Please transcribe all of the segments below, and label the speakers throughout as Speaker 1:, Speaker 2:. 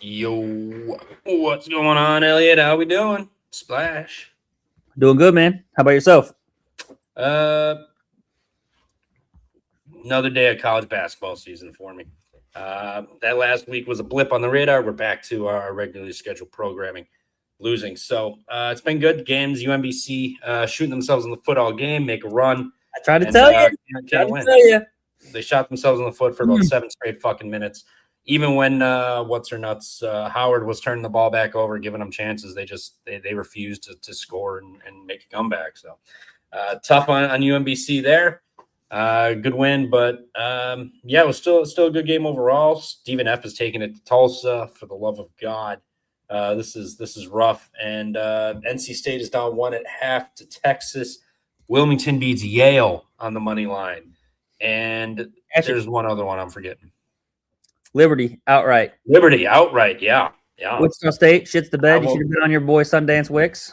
Speaker 1: Yo, what's going on, Elliot? How we doing? Splash.
Speaker 2: Doing good, man. How about yourself?
Speaker 1: Another day of college basketball season for me. That last week was a blip on the radar. We're back to our regularly scheduled programming, losing. So it's been good. Games, UMBC shooting themselves in the foot all game, make a run.
Speaker 2: I tried to tell you.
Speaker 1: Can't win. They shot themselves in the foot for about 7 straight fucking minutes. Even when Howard was turning the ball back over, giving them chances, they refused to score and make a comeback. So tough on UMBC there. Good win, but it was still a good game overall. Stephen F is taking it to Tulsa. For the love of God, this is rough. And NC State is down 1.5 to Texas. Wilmington beats Yale on the money line, and there's one other one I'm forgetting.
Speaker 2: Liberty outright.
Speaker 1: Yeah.
Speaker 2: Wichita State shits the bed. You should have been on your boy Sundance Wicks.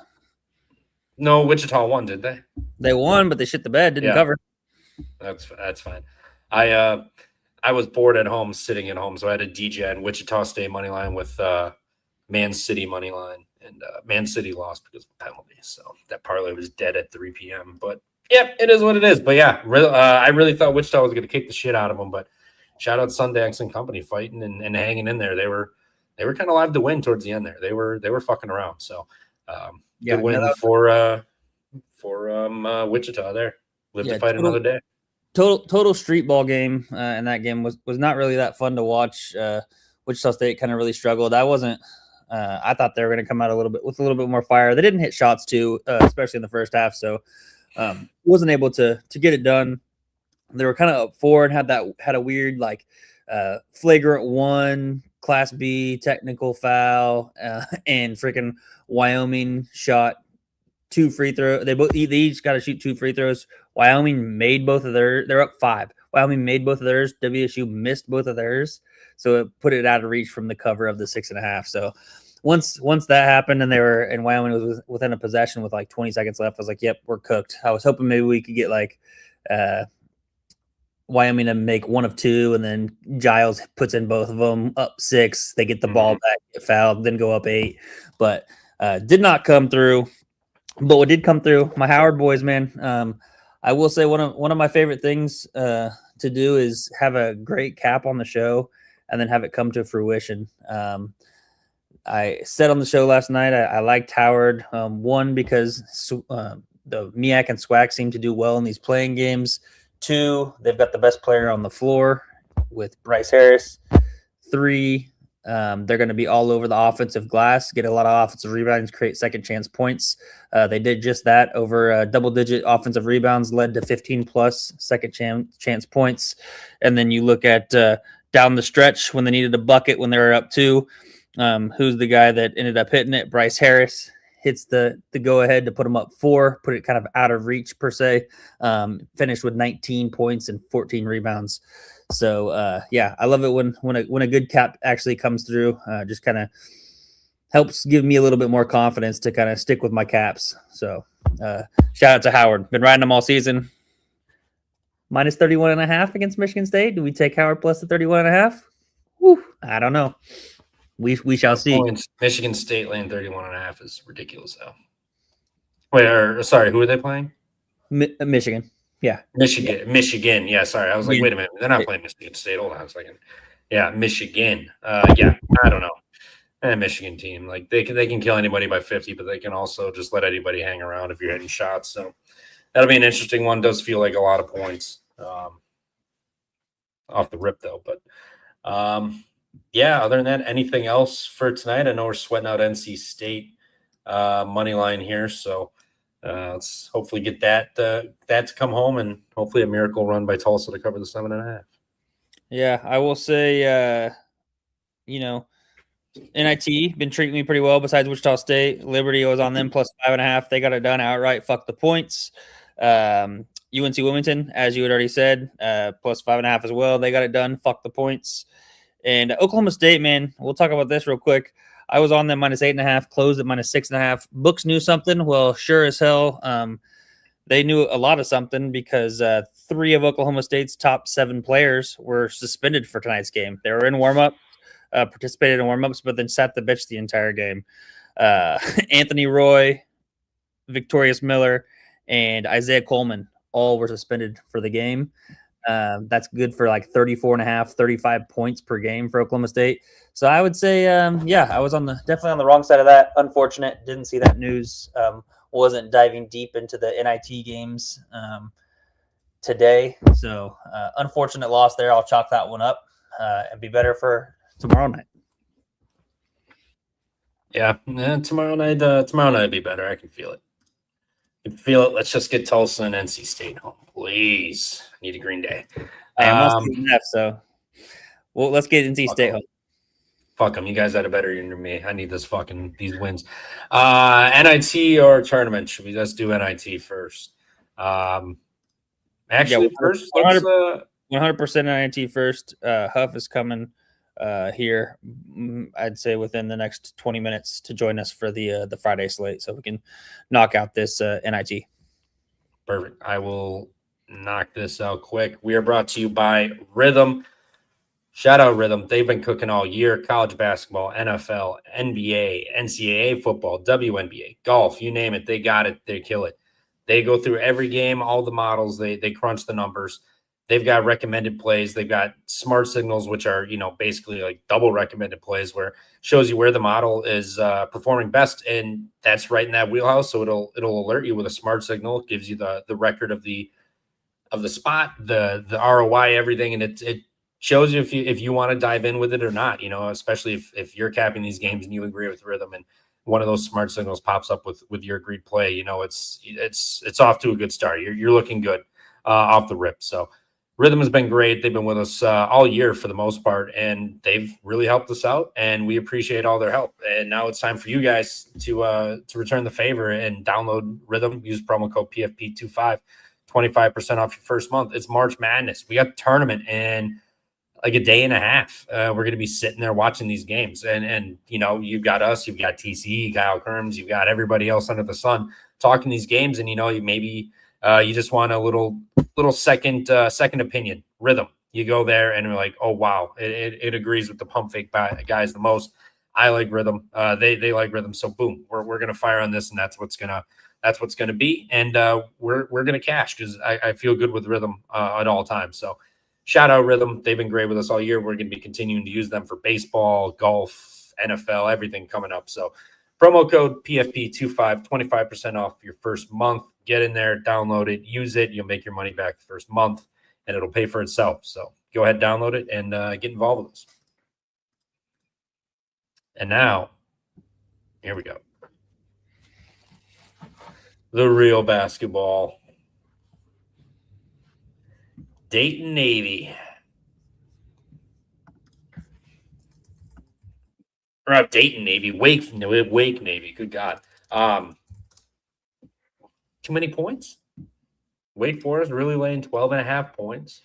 Speaker 1: No, Wichita won, did they?
Speaker 2: They won, but they shit the bed. Didn't cover.
Speaker 1: That's fine. I was bored at home, sitting at home, so I had a DJ and Wichita State money line with Man City money line, and Man City lost because of penalty. So that parlay was dead at 3 p.m. But yeah, it is what it is. But yeah, I really thought Wichita was going to kick the shit out of them, but. Shout out Sundance and company fighting and hanging in there. They were kind of live to win towards the end there. They were fucking around. So good win for Wichita there. Live to fight another day.
Speaker 2: Total street ball game, and that game was not really that fun to watch. Wichita State kind of really struggled. I thought they were going to come out with a little bit more fire. They didn't hit shots too, especially in the first half. So wasn't able to get it done. They were kind of up 4 and had a weird flagrant 1 Class B technical foul, and freaking Wyoming shot 2 free throws. They each got to shoot 2 free throws. Wyoming made both of theirs. They're up 5. Wyoming made both of theirs. WSU missed both of theirs, so it put it out of reach from the cover of the 6.5. So once that happened and Wyoming was within a possession with 20 seconds left, I was like, "Yep, we're cooked." I was hoping maybe we could get Wyoming to make 1 of 2, and then Giles puts in both of them up 6. They get the ball back, get fouled, then go up 8, but did not come through. But what did come through, my Howard boys, man. I will say one of my favorite things to do is have a great cap on the show and then have it come to fruition. I said on the show last night I liked Howard. 1, because the MEAC and SWAC seem to do well in these playing games. 2, they've got the best player on the floor with Bryce Harris. 3, they're going to be all over the offensive glass, get a lot of offensive rebounds, create second chance points. They did just that. Over double-digit offensive rebounds led to 15-plus second chance points. And then you look at down the stretch when they needed a bucket when they were up 2. Who's the guy that ended up hitting it? Bryce Harris. Hits the go-ahead to put them up 4, put it kind of out of reach per se. Finished with 19 points and 14 rebounds. So, I love it when a good cap actually comes through. Just kind of helps give me a little bit more confidence to kind of stick with my caps. So, shout out to Howard. Been riding them all season. Minus 31.5 against Michigan State. Do we take Howard plus the 31.5? Whew, I don't know. We shall see.
Speaker 1: Michigan State laying 31.5 is ridiculous, though. Wait, sorry, who are they playing?
Speaker 2: Michigan. Yeah.
Speaker 1: Michigan. Yeah, sorry. I was like, wait a minute. They're not playing Michigan State. Hold on a second. Yeah, Michigan. I don't know. Michigan team. They can kill anybody by 50, but they can also just let anybody hang around if you're hitting shots. So that'll be an interesting one. Does feel like a lot of points off the rip, though. But other than that, anything else for tonight? I know we're sweating out NC State money line here, so let's hopefully get that to come home, and hopefully a miracle run by Tulsa to cover the 7.5.
Speaker 2: Yeah, I will say, NIT been treating me pretty well. Besides Wichita State, Liberty was on them plus 5.5. They got it done outright. Fuck the points. UNC Wilmington, as you had already said, plus 5.5 as well. They got it done. Fuck the points. And Oklahoma State, man, we'll talk about this real quick. I was on them minus 8.5, closed at minus 6.5. Books knew something. Well, sure as hell. They knew a lot of something because 3 of Oklahoma State's top 7 players were suspended for tonight's game. They were in warm-up. participated in warm-ups, but then sat the bench the entire game. Anthony Roy, Victorious Miller, and Isaiah Coleman all were suspended for the game. That's good for like 34.5, 35 points per game for Oklahoma State. So I would say, I was definitely on the wrong side of that. Unfortunate. Didn't see that news. Wasn't diving deep into the NIT games today. So unfortunate loss there. I'll chalk that one up and be better for tomorrow night.
Speaker 1: Yeah, tomorrow night will be better. I can feel it. Let's just get Tulsa and NC State home, please. I need a Green Day.
Speaker 2: So let's get NC State home.
Speaker 1: Fuck them. You guys had a better year than me. I need these wins. NIT or tournament? Should we just do NIT first? Actually, first,
Speaker 2: 100% NIT first. Huff is coming here, I'd say within the next 20 minutes to join us for the Friday slate, so we can knock out this NIT.
Speaker 1: Perfect. I will knock this out quick. We are brought to you by Rhythm. Shout out Rhythm. They've been cooking all year. College basketball, NFL, NBA, NCAA football, WNBA, golf, you name it. They got it. They kill it. They go through every game, all the models. They crunch the numbers. They've got recommended plays. They've got smart signals, which are, basically like double recommended plays, where it shows you where the model is performing best. And that's right in that wheelhouse. So it'll alert you with a smart signal. It gives you the record of the spot, the ROI, everything. And it shows you if you want to dive in with it or not, especially if you're capping these games and you agree with Rhythm and one of those smart signals pops up with your agreed play, it's off to a good start. You're looking good off the rip. So Rhythm has been great. They've been with us all year for the most part, and they've really helped us out, and we appreciate all their help. And now it's time for you guys to return the favor and download Rhythm. Use promo code PFP25, 25% off your first month. It's March Madness. We got the tournament in like a day and a half. We're going to be sitting there watching these games, and you've got us, you've got TC, Kyle Kerms, you've got everybody else under the sun talking these games, and you just want a little second opinion. Rhythm. You go there and you're like, oh wow, it agrees with the pump fake guys the most. I like Rhythm. They like Rhythm. So boom, we're gonna fire on this, and that's what's gonna be. And we're gonna cash because I feel good with Rhythm at all times. So shout out Rhythm. They've been great with us all year. We're gonna be continuing to use them for baseball, golf, NFL, everything coming up. So promo code PFP25, 25% off your first month. Get in there, download it, use it. You'll make your money back the first month, and it'll pay for itself. So go ahead, download it, and get involved with us. And now, here we go. The real basketball. Dayton Navy. Or not Dayton Navy, Wake Navy. Good God. Too many points? Wake Forest really laying 12.5 points.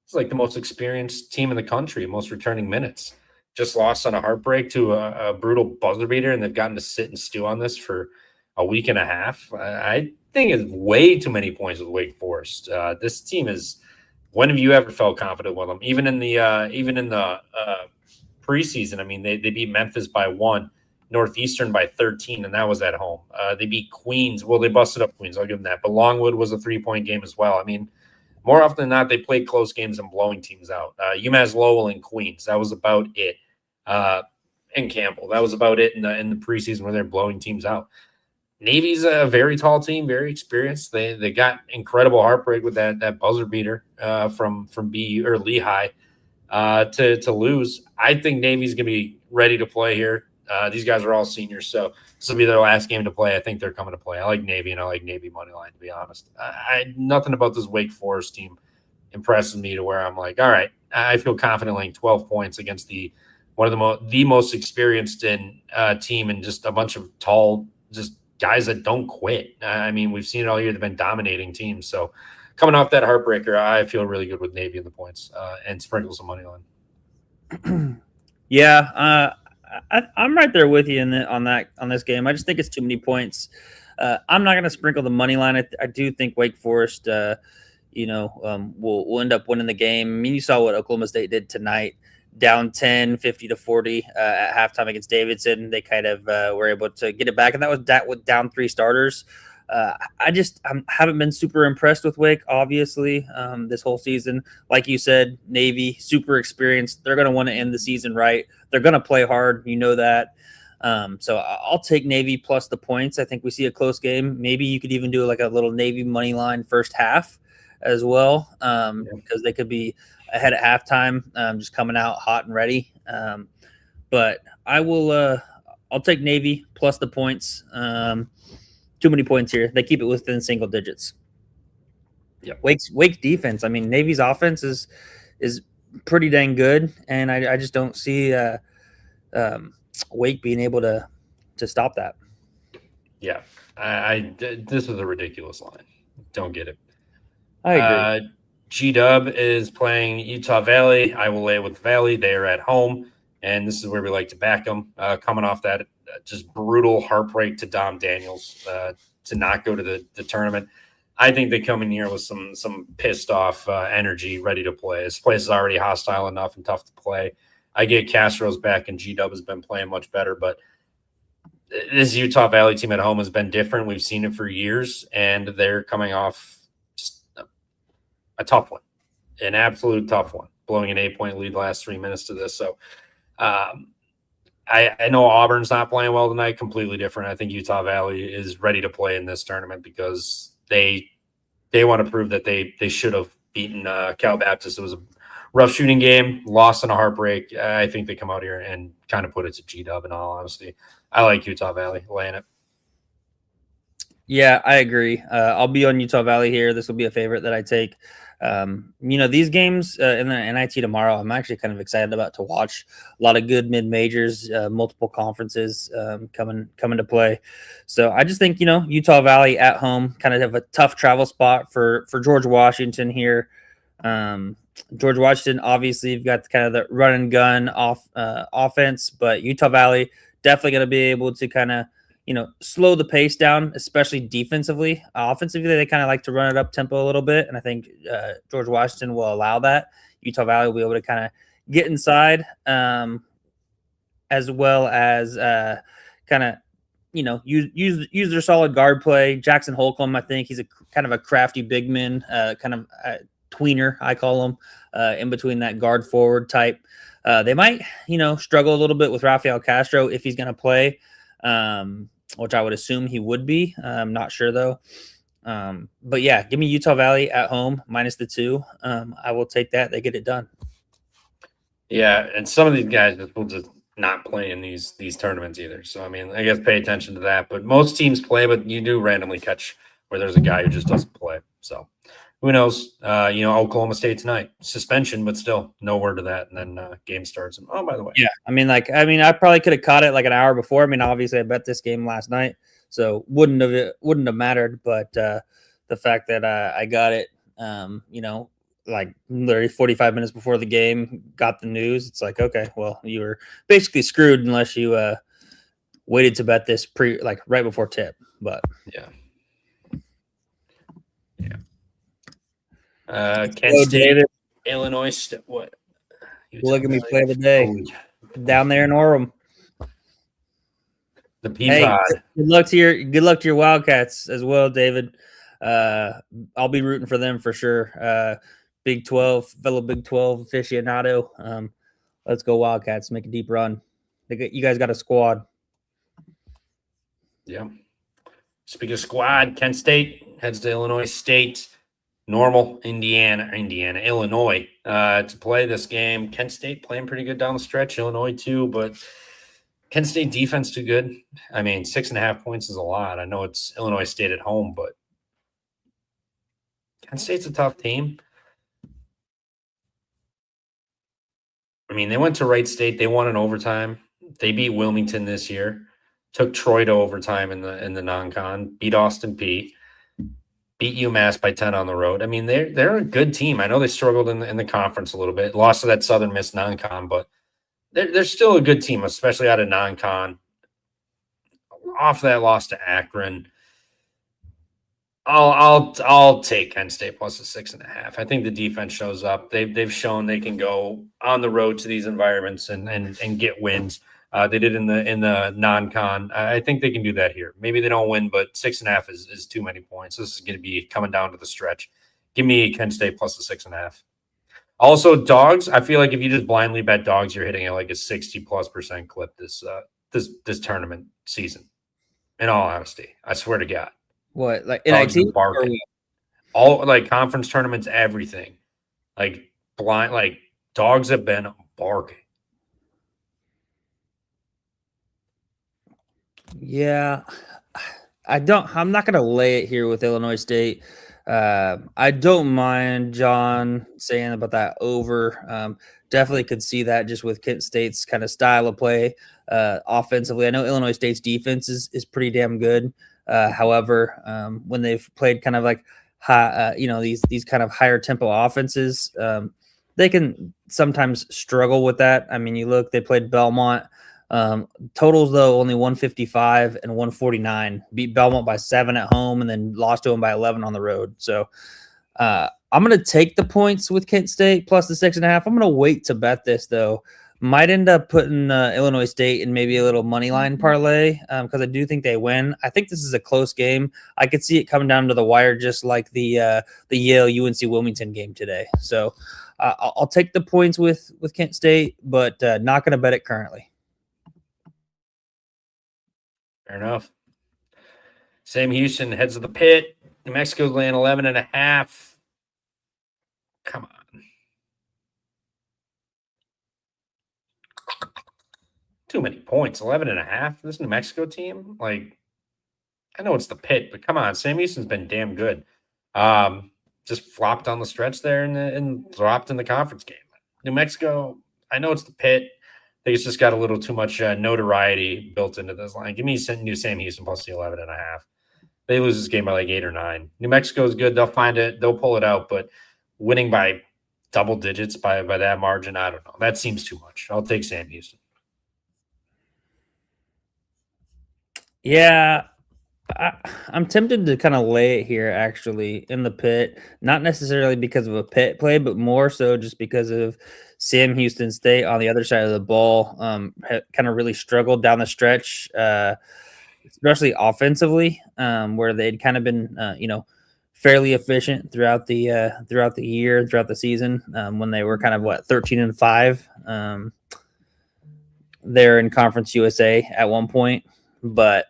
Speaker 1: It's like the most experienced team in the country, most returning minutes. Just lost on a heartbreak to a brutal buzzer beater, and they've gotten to sit and stew on this for a week and a half. I think it's way too many points with Wake Forest. This team is. When have you ever felt confident with them? Even in the preseason, I mean, they beat Memphis by 1. Northeastern by 13, and that was at home. They beat Queens. Well, they busted up Queens. I'll give them that. But Longwood was a 3-point game as well. I mean, more often than not, they play close games and blowing teams out. UMass Lowell and Queens. That was about it. And Campbell. That was about it in the preseason where they're blowing teams out. Navy's a very tall team, very experienced. They got incredible heartbreak with that buzzer beater from BU or Lehigh to lose. I think Navy's gonna be ready to play here. These guys are all seniors, so this will be their last game to play. I think they're coming to play. I like Navy, and I like Navy money line, to be honest. Nothing about this Wake Forest team impresses me to where I'm like, all right, I feel confident laying 12 points against one of the most experienced team, and just a bunch of tall, just guys that don't quit. I mean, we've seen it all year. They've been dominating teams. So coming off that heartbreaker, I feel really good with Navy in the points and sprinkle some money line.
Speaker 2: Yeah, I'm right there with you on this game. I just think it's too many points. I'm not going to sprinkle the money line. I do think Wake Forest, will end up winning the game. I mean, you saw what Oklahoma State did tonight. down 10, 50-40 at halftime against Davidson. They kind of were able to get it back, and that was with down 3 starters. I haven't been super impressed with Wake, obviously, this whole season. Like you said, Navy, super experienced. They're going to want to end the season right. They're going to play hard. You know that. So I'll take Navy plus the points. I think we see a close game. Maybe you could even do like a little Navy money line first half as well, because they could be ahead at halftime, just coming out hot and ready. But I'll take Navy plus the points. Too many points here. They keep it within single digits.
Speaker 1: Yeah.
Speaker 2: Wake's defense. I mean, Navy's offense is pretty dang good, and I just don't see Wake being able to stop that.
Speaker 1: Yeah, this is a ridiculous line. Don't get it.
Speaker 2: I agree.
Speaker 1: G-Dub is playing Utah Valley. I will lay with Valley. They are at home, and this is where we like to back them. Coming off that just brutal heartbreak to Dom Daniels to not go to the tournament. I think they come in here with some pissed off energy, ready to play. This place is already hostile enough and tough to play. I get Castro's back, and G-Dub has been playing much better, but this Utah Valley team at home has been different. We've seen it for years, and they're coming off just a tough one, an absolute tough one, blowing an 8-point lead last 3 minutes to this. So I know Auburn's not playing well tonight, completely different. I think Utah Valley is ready to play in this tournament because they want to prove that they should have beaten Cal Baptist. It was a rough shooting game, lost in a heartbreak. I think they come out here and kind of put it to G-Dub, in all honesty. I like Utah Valley laying it.
Speaker 2: Yeah, I agree. I'll be on Utah Valley here. This will be a favorite that I take. These games in the NIT tomorrow, I'm actually kind of excited about to watch. A lot of good mid-majors, multiple conferences coming to play. So I just think, Utah Valley at home kind of have a tough travel spot for George Washington here. George Washington, obviously, you've got kind of the run and gun offense, but Utah Valley definitely going to be able to kind of, slow the pace down, especially defensively. Offensively, they kind of like to run it up tempo a little bit, and I think George Washington will allow that. Utah Valley will be able to kind of get inside, as well as kind of, use their solid guard play. Jackson Holcomb, I think he's a kind of a crafty big man, kind of tweener, I call him, in between that guard forward type. They might, struggle a little bit with Rafael Castro if he's going to play, which I would assume he would be. I'm not sure though. But yeah, give me Utah Valley at home minus the 2. I will take that. They get it done.
Speaker 1: Yeah, and some of these guys will just not play in these tournaments either. So I mean, I guess pay attention to that. But most teams play, but you do randomly catch where there's a guy who just doesn't play. So who knows? Oklahoma State tonight, suspension, but still no word of that. And then game starts. And, oh, by the way.
Speaker 2: Yeah. I probably could have caught it like an hour before. I mean, obviously I bet this game last night, so wouldn't have mattered. But the fact that I got it, like literally 45 minutes before the game, got the news. It's like, okay, well, you were basically screwed unless you waited to bet this right before tip. But
Speaker 1: yeah. Kent State,
Speaker 2: David.
Speaker 1: Illinois. What?
Speaker 2: Look at me play the day down there in Orem.
Speaker 1: The Peapod.
Speaker 2: Hey, good luck to your Wildcats as well, David. I'll be rooting for them for sure. Big 12, fellow Big 12 aficionado. Let's go Wildcats. Make a deep run. You guys got a squad.
Speaker 1: Yeah. Speaking of squad, Kent State heads to Illinois State. Normal, Illinois to play this game. Kent State playing pretty good down the stretch. Illinois too, but Kent State defense too good. I mean, 6.5 points is a lot. I know it's Illinois State at home, but Kent State's a tough team. I mean, they went to Wright State. They won in overtime. They beat Wilmington this year. Took Troy to overtime in the non-con. Beat Austin Peay. Beat UMass by 10 on the road. I mean, they're a good team. I know they struggled in the conference a little bit. Lost to that Southern Miss non-con, but they're still a good team, especially out of non-con. Off that loss to Akron. I'll take Kent State plus a 6.5. I think the defense shows up. They've shown they can go on the road to these environments and get wins. They did in the non-con. I think they can do that here. Maybe they don't win, but 6.5 is too many points. This is going to be coming down to the stretch. Give me Kent State plus a 6.5. Also, dogs. I feel like if you just blindly bet dogs, you're hitting at like a 60+% clip this tournament season. In all honesty, I swear to God.
Speaker 2: What, like
Speaker 1: Dogs
Speaker 2: NIT?
Speaker 1: are barking. All like conference tournaments, everything. Like blind, like dogs have been barking.
Speaker 2: Yeah, I'm not gonna lay it here with Illinois State. I don't mind John saying about that over. Definitely could see that just with Kent State's kind of style of play offensively. I know Illinois State's defense is pretty damn good. However, when they've played kind of like high, these kind of higher tempo offenses, they can sometimes struggle with that. I mean, you look, they played Belmont. Totals though only 155 and 149. Beat Belmont by 7 at home and then lost to them by 11 on the road. So I'm gonna take the points with Kent State plus the 6.5. I'm gonna wait to bet this though. Might end up putting Illinois State in maybe a little money line parlay because I do think they win. I think this is a close game. I could see it coming down to the wire, just like the Yale UNC Wilmington game today. So I'll take the points with Kent State, but not going to bet it currently.
Speaker 1: Fair enough. Sam Houston heads to the pit. New Mexico's laying 11.5. Come on. Too many points. 11.5. This New Mexico team, like, I know it's the pit, but come on. Sam Houston's been damn good. Just flopped on the stretch there and dropped in the conference game. New Mexico, I know it's the pit. I think it's just got a little too much notoriety built into this line. Give me new Sam Houston plus the 11.5. They lose this game by like 8 or 9. New Mexico is good. They'll find it. They'll pull it out. But winning by double digits by that margin, I don't know. That seems too much. I'll take Sam Houston.
Speaker 2: Yeah, I'm tempted to kind of lay it here actually in the pit, not necessarily because of a pit play, but more so just because of Sam Houston State on the other side of the ball. Kind of really struggled down the stretch, especially offensively, where they'd kind of been, fairly efficient throughout the year, throughout the season, when they were kind of 13-5. They're in Conference USA at one point, but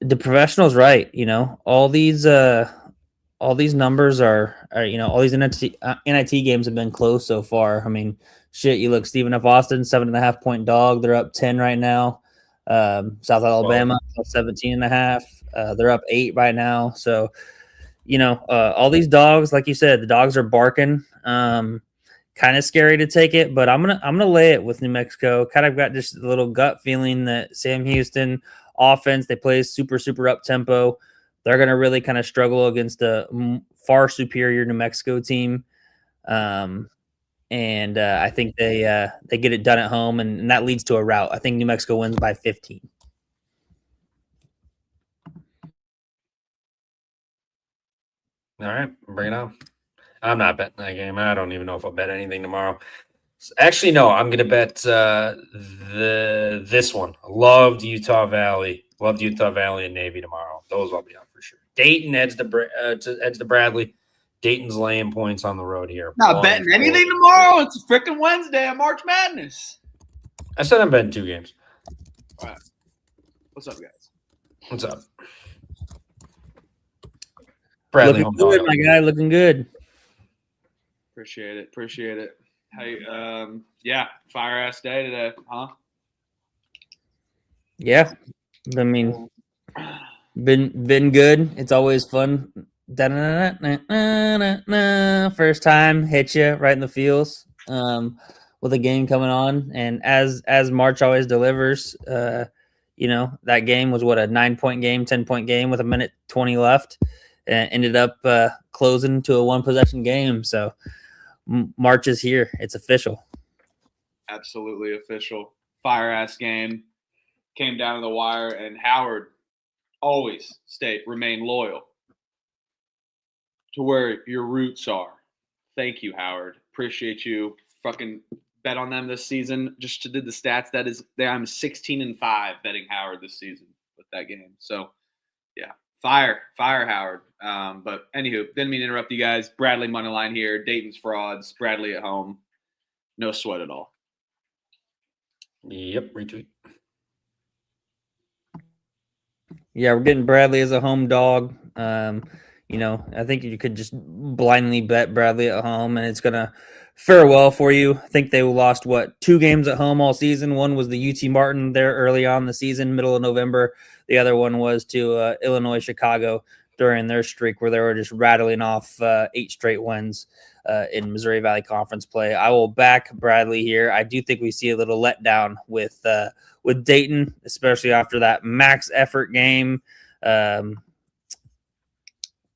Speaker 2: the professional's right. All these numbers are all these NIT games have been close so far. I mean, shit, you look, Stephen F. Austin, 7.5 point dog. They're up 10 right now. South Alabama, 17.5. They're up 8 right now. So, all these dogs, like you said, the dogs are barking. Kind of scary to take it, but I'm gonna lay it with New Mexico. Kind of got just a little gut feeling that Sam Houston offense, they play super up tempo. They're gonna really kind of struggle against a far superior New Mexico team, and I think they get it done at home, and that leads to a rout. I think New Mexico wins by 15.
Speaker 1: All right, bring it on. I'm not betting that game. I don't even know if I'll bet anything tomorrow. Actually, no, I'm going to bet this one. Loved Utah Valley and Navy tomorrow. Those I'll be on for sure. Dayton heads to Bradley. Dayton's laying points on the road here.
Speaker 3: Not betting anything tomorrow. It's freaking Wednesday at March Madness.
Speaker 1: I said I'm betting 2 games.
Speaker 3: All right. What's up, guys?
Speaker 1: What's up? Bradley,
Speaker 2: looking good, my guy. Looking good.
Speaker 3: Appreciate it. Hey, fire ass day today, huh?
Speaker 2: Yeah, I mean, been good. It's always fun. First time hit you right in the feels with a game coming on, and as March always delivers, that game was a 9-point game, 10-point game with 1:20 left, and ended up closing to a 1-possession game. So March is here. It's official.
Speaker 3: Absolutely official. Fire ass game. Came down to the wire, and Howard always remain loyal to where your roots are. Thank you, Howard. Appreciate you. Fucking bet on them this season. Just did the stats. I'm 16-5 betting Howard this season with that game. So, yeah, fire Howard. But anywho, didn't mean to interrupt you guys. Bradley money line here. Dayton's frauds. Bradley at home. No sweat at all.
Speaker 1: Yep, retweet.
Speaker 2: Yeah, we're getting Bradley as a home dog. I think you could just blindly bet Bradley at home, and it's gonna fare well for you. I think they lost 2 games at home all season. One was the UT Martin there early on in the season, middle of November. The other one was to Illinois Chicago during their streak where they were just rattling off 8 straight wins in Missouri Valley Conference play. I will back Bradley here. I do think we see a little letdown with Dayton, especially after that max effort game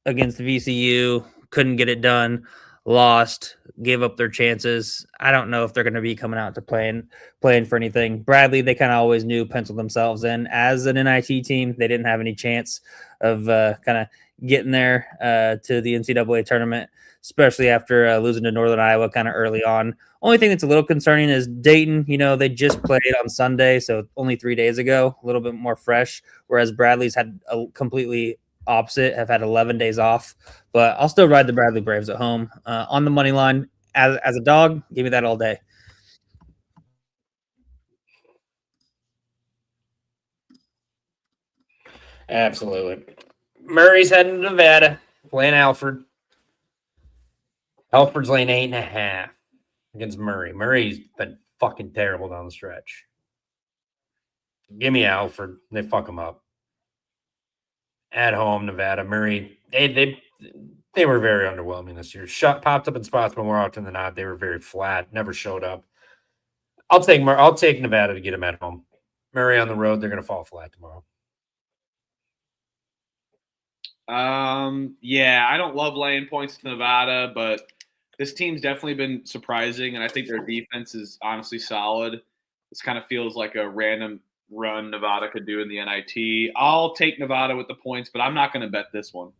Speaker 2: against the VCU. Couldn't get it done, lost, gave up their chances. I don't know if they're going to be coming out to playing for anything. Bradley, they kind of always knew, penciled themselves in as an NIT team. They didn't have any chance of kind of getting there to the NCAA tournament, especially after losing to Northern Iowa kind of early on. Only thing that's a little concerning is Dayton. They just played on Sunday, so only 3 days ago, a little bit more fresh, whereas Bradley's had a completely opposite, have had 11 days off. But I'll still ride the Bradley Braves at home. On the money line, as a dog, give me that all day.
Speaker 1: Absolutely. Murray's heading to Nevada, playing Alfred. Alfred's laying 8.5 against Murray. Murray's been fucking terrible down the stretch. Give me Alfred. They fuck him up. At home, Nevada. Murray, they were very underwhelming this year. Popped up in spots, but more often than not, they were very flat. Never showed up. I'll take Nevada to get him at home. Murray on the road, they're going to fall flat tomorrow.
Speaker 3: Yeah, I don't love laying points to Nevada, but this team's definitely been surprising, and I think their defense is honestly solid. This kind of feels like a random run Nevada could do in the NIT. I'll take Nevada with the points, but I'm not going to bet this one.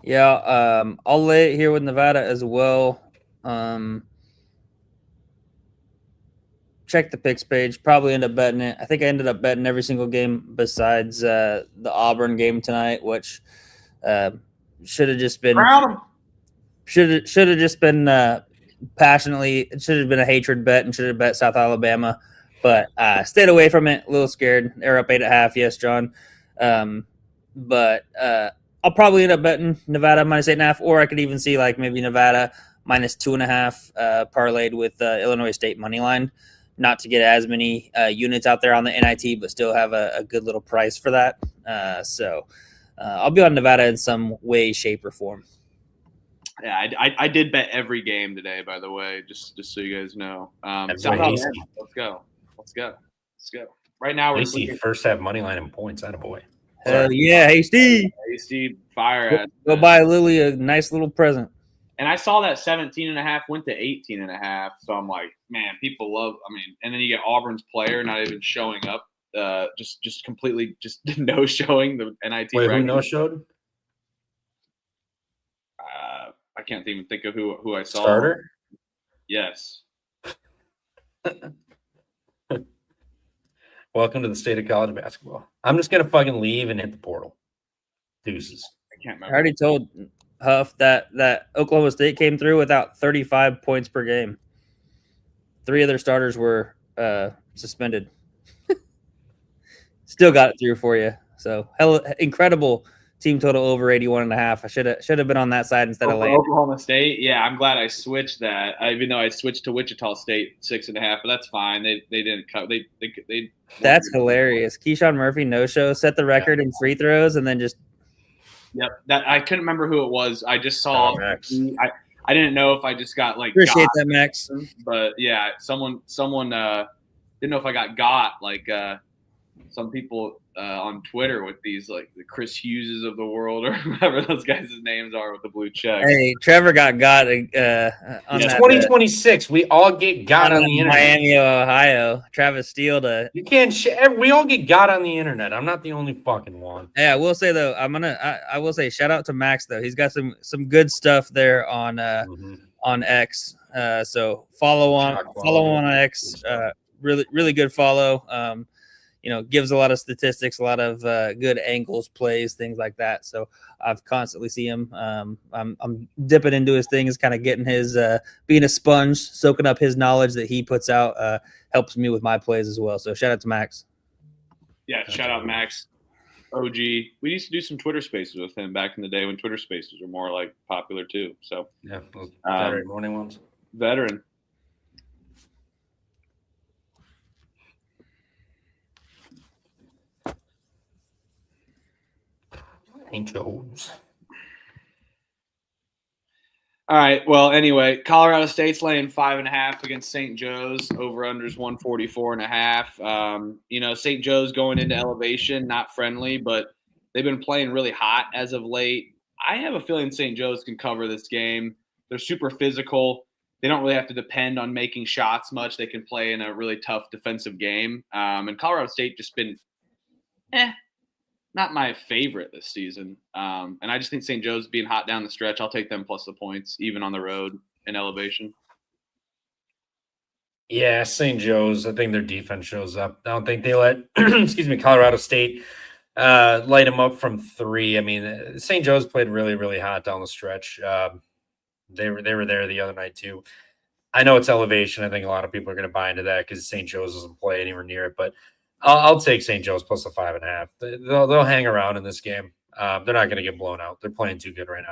Speaker 2: Yeah, I'll lay it here with Nevada as well. Check the picks page. Probably end up betting it. I think I ended up betting every single game besides the Auburn game tonight, which should have just been passionately. It should have been a hatred bet and should have bet South Alabama, but stayed away from it. A little scared. They're up 8.5. Yes, John. But I'll probably end up betting Nevada minus 8.5, or I could even see like maybe Nevada minus 2.5 parlayed with Illinois State money line. Not to get as many units out there on the NIT, but still have a good little price for that. So I'll be on Nevada in some way, shape, or form.
Speaker 3: Yeah, I did bet every game today, by the way, just so you guys know. Let's go. Right now, we're
Speaker 1: first half money line and points. Attaboy.
Speaker 2: Yeah, hey Steve.
Speaker 3: Hey Steve, fire.
Speaker 2: Go buy Lily a nice little present.
Speaker 3: And I saw that 17.5 went to 18.5. So I'm like, man, people love. And then you get Auburn's player not even showing up, just completely just no showing the NIT.
Speaker 1: Wait, who no showed?
Speaker 3: I can't even think of who I saw.
Speaker 1: Starter?
Speaker 3: Yes.
Speaker 1: Welcome to the state of college basketball. I'm just gonna fucking leave and hit the portal. Deuces.
Speaker 3: I can't remember.
Speaker 2: I already told Huff that Oklahoma State came through without 35 points per game. 3 of their starters were suspended. Still got it through for you. So incredible team total over 81.5. I should have been on that side instead of
Speaker 3: Oklahoma State. Yeah, I'm glad I switched that. Even though I switched to Wichita State 6.5, but that's fine. They didn't cut. They
Speaker 2: That's hilarious. Keyshawn Murphy no show set the record in free throws and then just.
Speaker 3: Yep, that I couldn't remember who it was. I just saw.
Speaker 1: Max.
Speaker 3: I didn't know if I just got
Speaker 2: appreciate that, Max.
Speaker 3: But yeah, someone didn't know if I got like some people on Twitter with these like the Chris Hugheses of the world or whatever those guys' names are with the blue checks.
Speaker 2: Hey, Trevor got on
Speaker 1: It's
Speaker 2: that
Speaker 1: 2026. We all get got on the internet.
Speaker 2: Miami, Ohio. Travis Steele to.
Speaker 1: You can't. We all get got on the internet. I'm not the only fucking one.
Speaker 2: Yeah, I will say though, I will say shout out to Max though. He's got some good stuff there on X. So follow on X. Really good follow. Gives a lot of statistics, a lot of good angles, plays, things like that. So I've constantly see him. I'm dipping into his things, kind of getting his being a sponge, soaking up his knowledge that he puts out. Helps me with my plays as well. So shout out to Max.
Speaker 3: Yeah, shout out Max. OG. We used to do some Twitter Spaces with him back in the day when Twitter Spaces were more like popular too. So
Speaker 1: yeah, those Saturday morning ones.
Speaker 3: Veteran.
Speaker 1: Angels.
Speaker 3: All right. Well, anyway, Colorado State's laying 5.5 against St. Joe's. Over/unders 144.5. St. Joe's going into elevation, not friendly, but they've been playing really hot as of late. I have a feeling St. Joe's can cover this game. They're super physical. They don't really have to depend on making shots much. They can play in a really tough defensive game. And Colorado State just been not my favorite this season. And I just think St. Joe's being hot down the stretch. I'll take them plus the points, even on the road in elevation.
Speaker 1: Yeah, St. Joe's. I think their defense shows up. I don't think they let, Colorado State light them up from three. I mean, St. Joe's played really, really hot down the stretch. They were there the other night too. I know it's elevation. I think a lot of people are going to buy into that because St. Joe's doesn't play anywhere near it, but I'll take St. Joe's plus the 5.5. They'll hang around in this game. They're not going to get blown out. They're playing too good right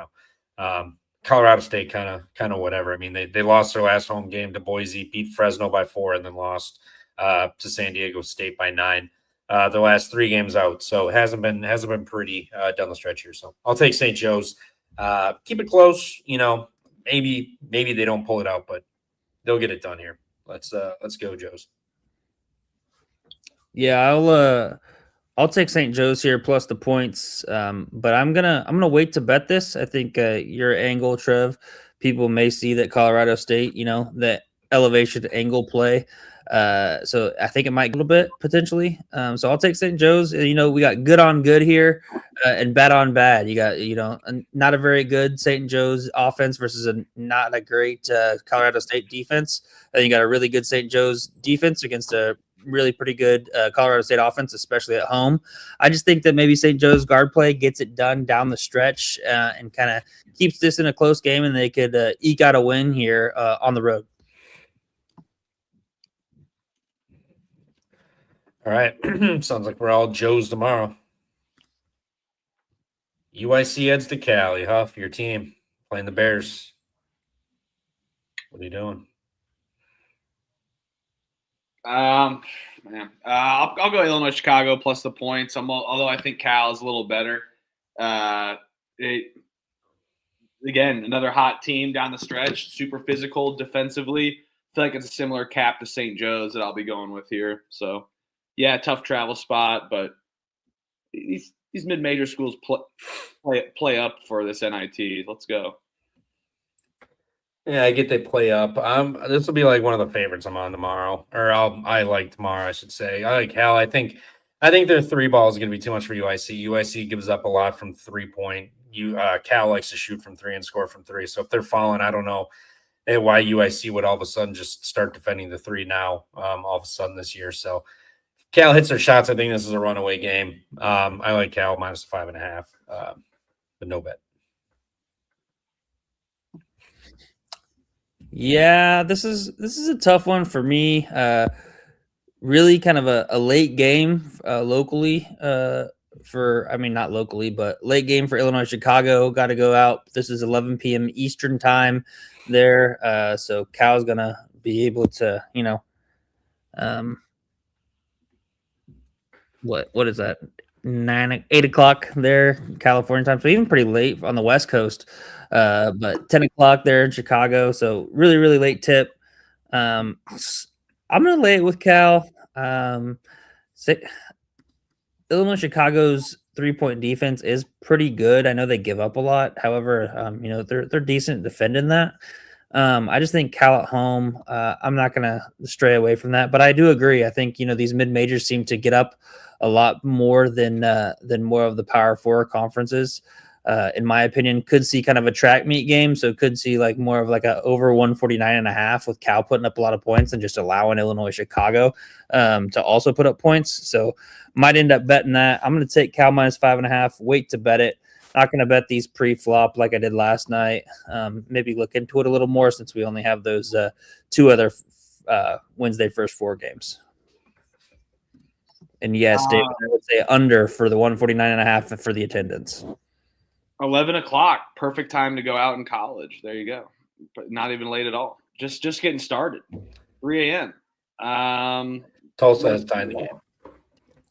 Speaker 1: now. Colorado State kind of whatever. I mean, they lost their last home game to Boise, beat Fresno by 4, and then lost to San Diego State by 9. The last 3 games out, so it hasn't been pretty down the stretch here. So I'll take St. Joe's. Keep it close. Maybe they don't pull it out, but they'll get it done here. Let's go, Joes.
Speaker 2: Yeah, I'll take St. Joe's here plus the points. But I'm gonna wait to bet this. I think your angle, Trev, people may see that Colorado State, that elevation angle play. So I think it might get a little bit potentially. So I'll take St. Joe's. We got good on good here and bad on bad. You got not a very good St. Joe's offense versus not a great Colorado State defense. And you got a really good St. Joe's defense against a really pretty good Colorado State offense, especially at home. I just think that maybe St. Joe's guard play gets it done down the stretch and kind of keeps this in a close game, and they could eke out a win here on the road.
Speaker 1: All right. Sounds like we're all Joes tomorrow. UIC heads to Cali. Huff, your team playing the Bears. What are you doing?
Speaker 3: I'll go Illinois Chicago plus the points. Although I think Cal is a little better. Again, another hot team down the stretch, super physical defensively. I feel like it's a similar cap to St. Joe's that I'll be going with here. So, yeah, tough travel spot, but these mid-major schools play up for this NIT. Let's go.
Speaker 1: Yeah, I get they play up. This will be like one of the favorites I'm on tomorrow, or I like tomorrow, I should say. I like Cal. I think their 3 ball is going to be too much for UIC. UIC gives up a lot from 3-point. Cal likes to shoot from 3 and score from 3. So if they're falling, I don't know why UIC would all of a sudden just start defending the 3 now, all of a sudden this year. So if Cal hits their shots, I think this is a runaway game. I like Cal minus 5.5, but no bet.
Speaker 2: Yeah, this is a tough one for me. Really kind of a late game locally not locally, but late game for Illinois Chicago. Got to go out. This is 11 p.m. Eastern time there. So Cal's going to be able to, what is that? 8 o'clock there, California time. So even pretty late on the West Coast. But 10 o'clock there in Chicago. So really, really late tip. I'm going to lay it with Cal. Illinois Chicago's 3-point defense is pretty good. I know they give up a lot. However, they're decent at defending that. I just think Cal at home, I'm not going to stray away from that, but I do agree. I think, these mid-majors seem to get up a lot more than more of the Power Four conferences. In my opinion, could see kind of a track meet game. So could see like more of like a over 149.5 with Cal putting up a lot of points and just allowing Illinois Chicago to also put up points. So might end up betting that. I'm going to take Cal minus 5.5, wait to bet it. Not going to bet these pre-flop like I did last night. Maybe look into it a little more since we only have those 2 other Wednesday first 4 games. And yes, David, I would say under for the 149.5 for the attendance.
Speaker 3: 11 o'clock, perfect time to go out in college. There you go. But not even late at all. Just getting started. 3 a.m.
Speaker 1: Tulsa has tied the game.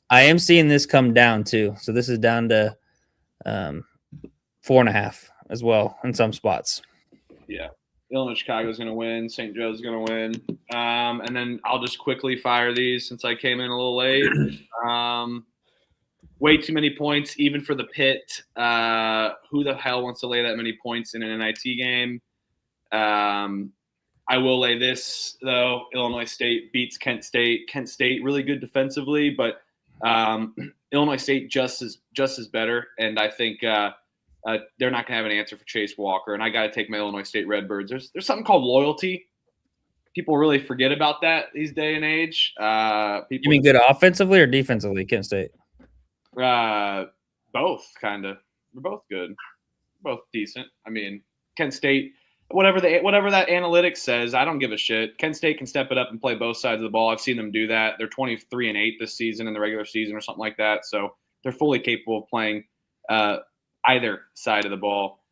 Speaker 2: I am seeing this come down too. So this is down to 4.5 as well in some spots.
Speaker 3: Yeah. Illinois Chicago's going to win. St. Joe's going to win. And then I'll just quickly fire these since I came in a little late. Way too many points, even for the pit. Who the hell wants to lay that many points in an NIT game? I will lay this, though. Illinois State beats Kent State. Kent State really good defensively, but Illinois State just as better. And I think they're not going to have an answer for Chase Walker. And I got to take my Illinois State Redbirds. There's something called loyalty. People really forget about that these day and age.
Speaker 2: You mean good offensively or defensively, Kent State?
Speaker 3: Both, kind of. We're both good. Both decent. I mean, Kent State, whatever that analytics says, I don't give a shit. Kent State can step it up and play both sides of the ball. I've seen them do that. They're 23-8 this season in the regular season or something like that. So they're fully capable of playing either side of the ball.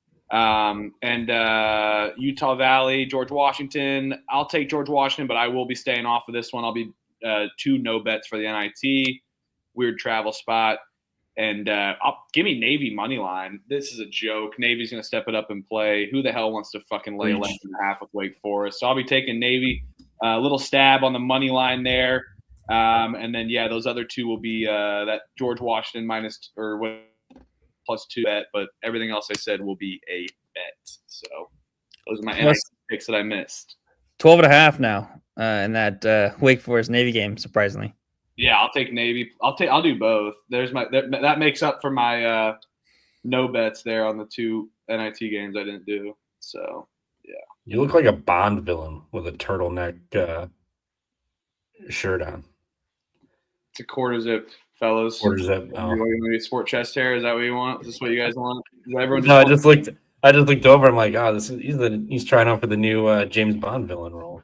Speaker 3: Utah Valley, George Washington. I'll take George Washington, but I will be staying off of this one. I'll be 2 no bets for the NIT. Weird travel spot. And give me Navy money line. This is a joke. Navy's going to step it up and play. Who the hell wants to fucking lay 11.5 with Wake Forest? So I'll be taking Navy. A little stab on the money line there. And then, those other 2 will be that George Washington +2 bet. But everything else I said will be a bet. So those are my NIT picks that I missed.
Speaker 2: 12.5 now in that Wake Forest Navy game, surprisingly.
Speaker 3: Yeah, I'll take Navy. I'll do both. There's that makes up for my no bets there on the 2 NIT games I didn't do. So yeah.
Speaker 1: You look like a Bond villain with a turtleneck shirt on.
Speaker 3: It's a quarter zip, fellas.
Speaker 1: Quarter zip. Oh.
Speaker 3: You want to sport chest hair? Is that what you want? Is this what you guys want?
Speaker 1: I just looked over. I'm like, oh, he's trying out for the new James Bond villain role.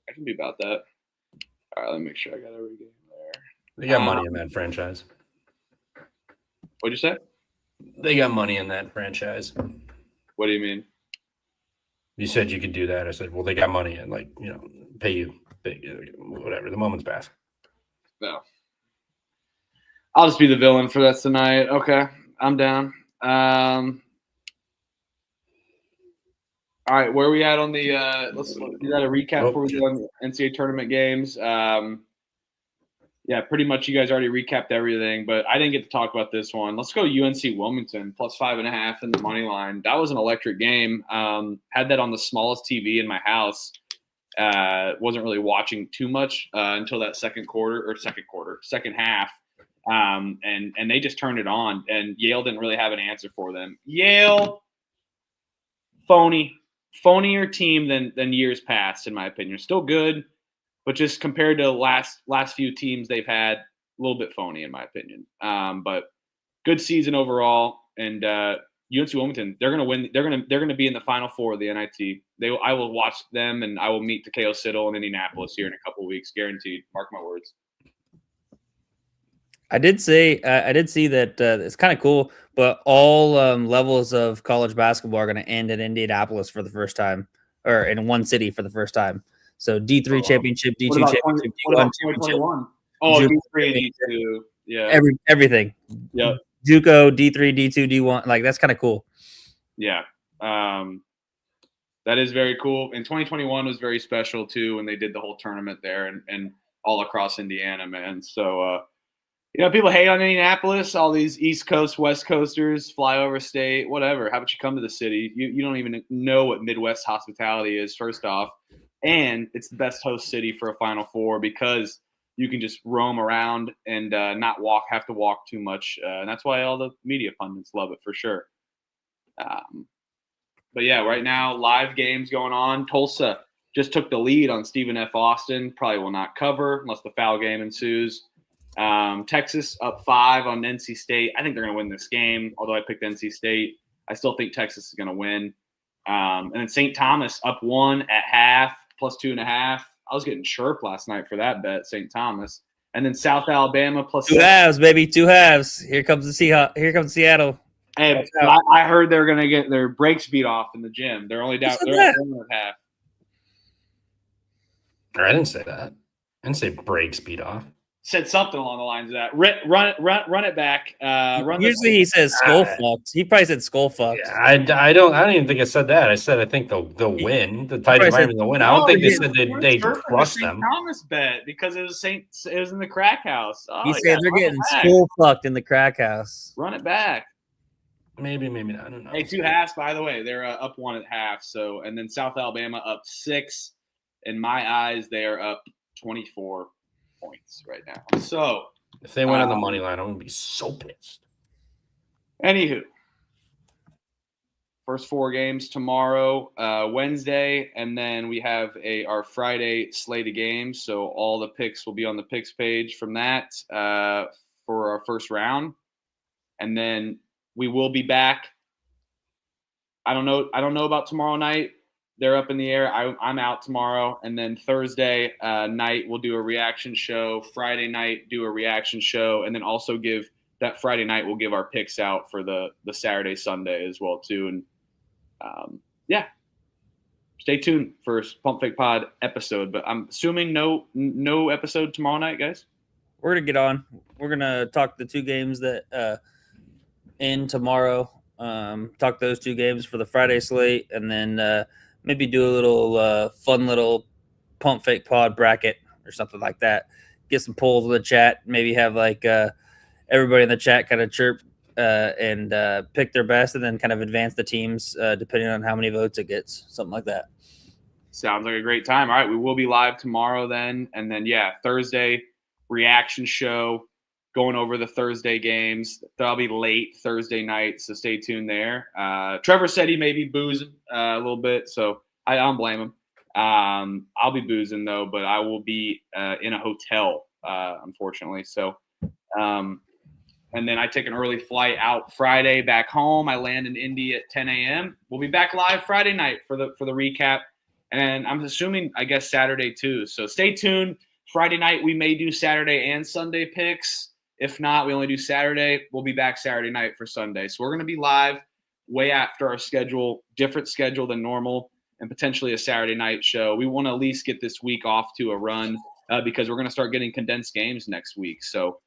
Speaker 3: I can be about that. All right, let me make sure I got every game there.
Speaker 1: They got money in that franchise.
Speaker 3: What'd you say?
Speaker 1: They got money in that franchise.
Speaker 3: What do you mean?
Speaker 1: You said you could do that. I said, well, they got money and pay you big, whatever. The moment's past.
Speaker 3: No. I'll just be the villain for that tonight. Okay, I'm down. All right, where are we at on the let's do that a recap before we go on the NCAA tournament games. Pretty much you guys already recapped everything, but I didn't get to talk about this one. Let's go UNC Wilmington +5.5 in the money line. That was an electric game. Had that on the smallest TV in my house. Wasn't really watching too much until that second half. And they just turned it on, and Yale didn't really have an answer for them. Yale, phonier team than years past, in my opinion. Still good, but just compared to last few teams they've had, a little bit phony, in my opinion. But good season overall, and UNC Wilmington, they're gonna win. They're gonna be in the Final Four of the NIT. I will watch them, and I will meet Takeo Siddle in Indianapolis here in a couple of weeks, guaranteed. Mark my words.
Speaker 2: I did see that it's kind of cool, but all levels of college basketball are going to end at Indianapolis for the first time, or in one city for the first time. So D3 championship, D2 championship, D1 championship.
Speaker 3: Oh, D3 and D2. Yeah.
Speaker 2: Everything.
Speaker 3: Yeah.
Speaker 2: JUCO, D3, D2, D1. Like, that's kind of cool.
Speaker 3: Yeah. That is very cool. And 2021 was very special too when they did the whole tournament there. And all across Indiana, man. So, people hate on Indianapolis, all these East Coast, West Coasters, flyover state, whatever. How about you come to the city? You don't even know what Midwest hospitality is, first off. And it's the best host city for a Final Four because you can just roam around and not have to walk too much. And that's why all the media pundits love it for sure. But yeah, right now, live games going on. Tulsa just took the lead on Stephen F. Austin. Probably will not cover unless the foul game ensues. Texas up 5 on NC State. I think they're going to win this game, although I picked NC State. I still think Texas is going to win. And then St. Thomas up 1 at half, plus 2.5. I was getting chirped last night for that bet, St. Thomas. And then South Alabama plus
Speaker 2: 2 halves, baby, 2 halves. Here comes the Seahawks. Here comes Seattle.
Speaker 3: Hey, I heard they're going to get their brakes beat off in the gym. They're only down. They're at 1 half.
Speaker 1: I didn't say that. I didn't say brakes beat off.
Speaker 3: Said something along the lines of that. Run it back.
Speaker 2: Usually he says skull fucked. He probably said skull fucked.
Speaker 1: Yeah, I don't even think I said that. I said I think they'll win. The tight environment will win. I don't think they said they trust them.
Speaker 3: Thomas bet because it was in the crack house. Oh,
Speaker 2: he said they're getting skull fucked in the crack house.
Speaker 3: Run it back.
Speaker 1: Maybe not. I don't know.
Speaker 3: Hey, 2 halves, by the way. They're up 1 at half. So, and then South Alabama up 6. In my eyes, they are up 24 points right now. So,
Speaker 1: if they went on the money line, I'm going to be so pissed.
Speaker 3: Anywho, first 4 games tomorrow, Wednesday, and then we have our Friday slate of games. So, all the picks will be on the picks page from that for our first round. And then we will be back. I don't know about tomorrow night. They're up in the air. I'm out tomorrow. And then Thursday night, we'll do a reaction show. Friday night, do a reaction show. And then also that Friday night, we'll give our picks out for the Saturday, Sunday as well, too. And, stay tuned for Pump Fake Pod episode. But I'm assuming no episode tomorrow night, guys?
Speaker 2: We're going to get on. We're going to talk the 2 games that in tomorrow. Talk those 2 games for the Friday slate. And then maybe do a little fun little Pump Fake Pod bracket or something like that. Get some polls in the chat. Maybe have everybody in the chat kind of chirp and pick their best, and then kind of advance the teams depending on how many votes it gets. Something like that.
Speaker 3: Sounds like a great time. All right, we will be live tomorrow then. And then, Thursday reaction show going over the Thursday games. That'll be late Thursday night, so stay tuned there. Trevor said he may be boozing a little bit, so I don't blame him. I'll be boozing, though, but I will be in a hotel, unfortunately. So, and then I take an early flight out Friday back home. I land in Indy at 10 a.m. We'll be back live Friday night for the recap, and I'm assuming, I guess, Saturday too. So stay tuned. Friday night, we may do Saturday and Sunday picks. If not, we only do Saturday. We'll be back Saturday night for Sunday. So we're going to be live way after our schedule, different schedule than normal, and potentially a Saturday night show. We want to at least get this week off to a run because we're going to start getting condensed games next week. So,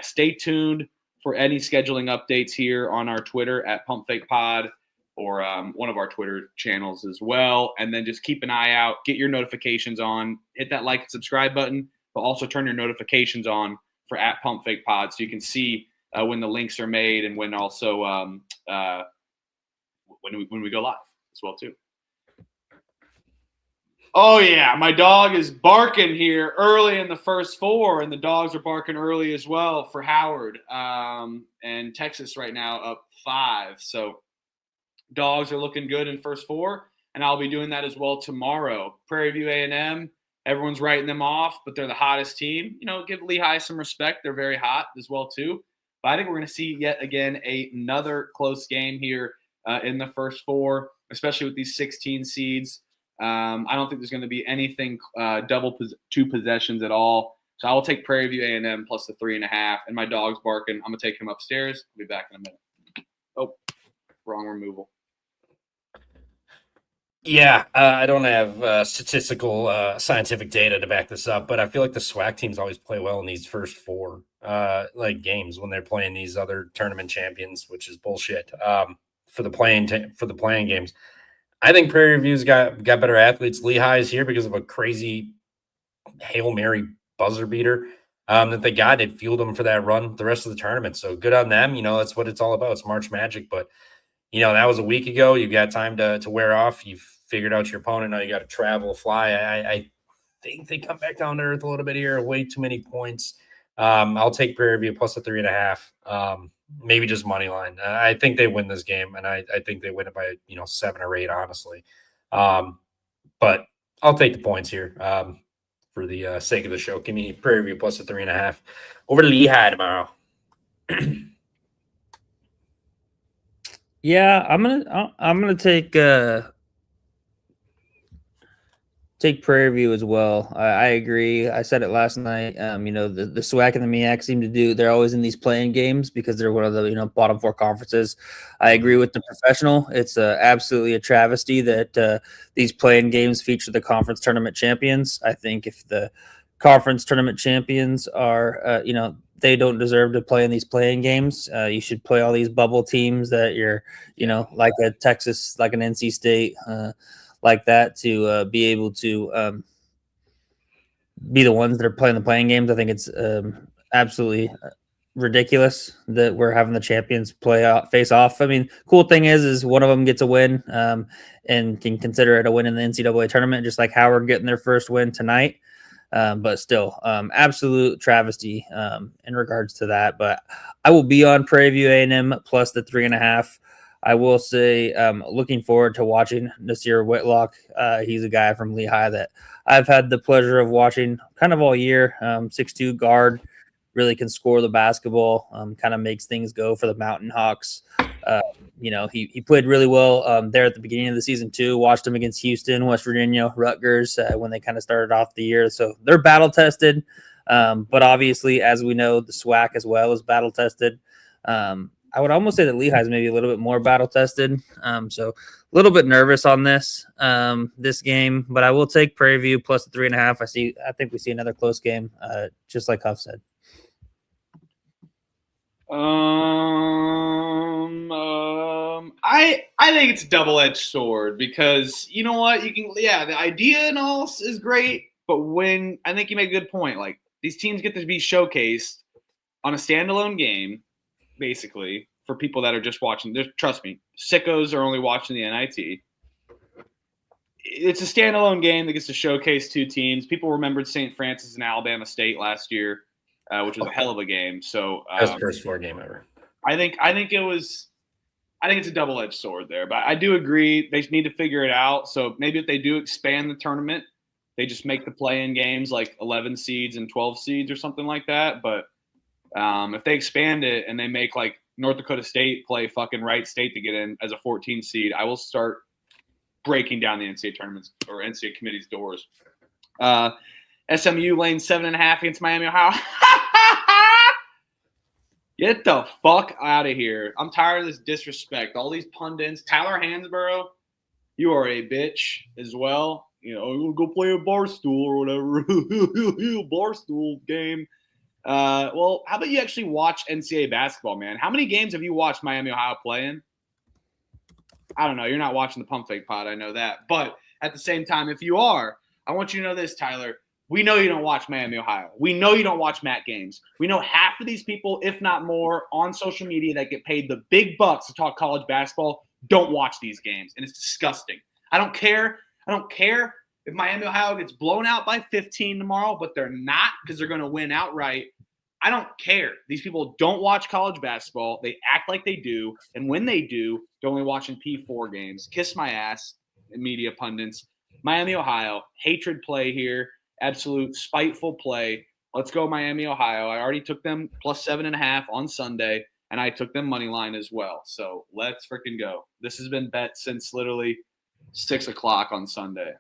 Speaker 3: stay tuned for any scheduling updates here on our Twitter at PumpFakePod or one of our Twitter channels as well. And then just keep an eye out. Get your notifications on. Hit that like and subscribe button, but also turn your notifications on for at Pump Fake Pod, so you can see when the links are made and when also when we go live as well too. Oh yeah, my dog is barking here early in the first 4, and the dogs are barking early as well for Howard. And Texas right now up 5, so dogs are looking good in first 4, and I'll be doing that as well tomorrow. Prairie View A&M. Everyone's writing them off, but they're the hottest team. Give Lehigh some respect. They're very hot as well, too. But I think we're going to see yet again another close game here in the first 4, especially with these 16 seeds. I don't think there's going to be anything double 2 possessions at all. So I will take Prairie View A&M plus the 3.5. And my dog's barking. I'm going to take him upstairs. I'll be back in a minute. Oh, wrong removal.
Speaker 1: Yeah, I don't have statistical scientific data to back this up, but I feel like the SWAC teams always play well in these first 4 games when they're playing these other tournament champions, which is bullshit for the playing games. I think Prairie View's got better athletes. Lehigh's here because of a crazy Hail Mary buzzer beater that they got. It fueled them for that run the rest of the tournament. So good on them. That's what it's all about. It's March Magic. But, that was a week ago. You got time to wear off. You've figured out your opponent. Now you got to travel, fly. I think they come back down to earth a little bit here. Way too many points. I'll take Prairie View plus the 3.5. Maybe just money line. I think they win this game, and I think they win it by 7 or 8, honestly. But I'll take the points here for the sake of the show. Give me Prairie View plus the 3.5 over to Lehigh tomorrow.
Speaker 2: Yeah, I'm gonna take Prairie View as well. I agree. I said it last night. The SWAC and the MEAC seem to do. They're always in these playing games because they're one of the bottom 4 conferences. I agree with the professional. It's absolutely a travesty that these playing games feature the conference tournament champions. I think if the conference tournament champions are, they don't deserve to play in these playing games. You should play all these bubble teams that you're, like a Texas, like an NC State. Like that to be able to be the ones that are playing the playing games. I think it's absolutely ridiculous that we're having the champions face off. I mean, cool thing is one of them gets a win and can consider it a win in the NCAA tournament, just like Howard getting their first win tonight. But still, absolute travesty in regards to that. But I will be on Prairie View A&M plus the 3.5. I will say, looking forward to watching Nasir Whitlock. He's a guy from Lehigh that I've had the pleasure of watching kind of all year. 6'2" guard, really can score the basketball, kind of makes things go for the Mountain Hawks. He played really well there at the beginning of the season too. Watched him against Houston, West Virginia, Rutgers when they kind of started off the year. So they're battle tested. But obviously, as we know, the SWAC as well is battle tested. I would almost say that Lehigh is maybe a little bit more battle tested. So a little bit nervous on this game, but I will take Prairie View plus the 3.5. I think we see another close game, just like Huff said.
Speaker 3: I think it's a double-edged sword because you know what, the idea and all is great, but when I think you make a good point, like these teams get to be showcased on a standalone game. Basically, for people that are just watching, trust me, sickos are only watching the NIT. It's a standalone game that gets to showcase 2 teams. People remembered St. Francis and Alabama State last year, which was a hell of a game. So
Speaker 1: best first 4 game ever.
Speaker 3: I think it's a double-edged sword there, but I do agree they need to figure it out. So maybe if they do expand the tournament, they just make the play-in games like 11 seeds and 12 seeds or something like that. But if they expand it and they make like North Dakota State play fucking Wright State to get in as a 14 seed, I will start breaking down the NCAA tournaments or NCAA committee's doors. SMU laying 7.5 against Miami, Ohio. Get the fuck out of here. I'm tired of this disrespect. All these pundits. Tyler Hansborough, you are a bitch as well. We'll go play a Barstool or whatever. Barstool game. Well, how about you actually watch NCAA basketball, man? How many games have you watched Miami, Ohio play in? I don't know. You're not watching the Pump Fake Pod. I know that. But at the same time, if you are, I want you to know this, Tyler. We know you don't watch Miami, Ohio. We know you don't watch MAC games. We know half of these people, if not more, on social media that get paid the big bucks to talk college basketball don't watch these games. And it's disgusting. I don't care. If Miami, Ohio gets blown out by 15 tomorrow, but they're not because they're going to win outright. I don't care. These people don't watch college basketball. They act like they do. And when they do, they're only watching P4 games. Kiss my ass, media pundits. Miami, Ohio, hatred play here. Absolute spiteful play. Let's go Miami, Ohio. I already took them plus 7.5 on Sunday, and I took them money line as well. So let's freaking go. This has been bet since literally 6 o'clock on Sunday.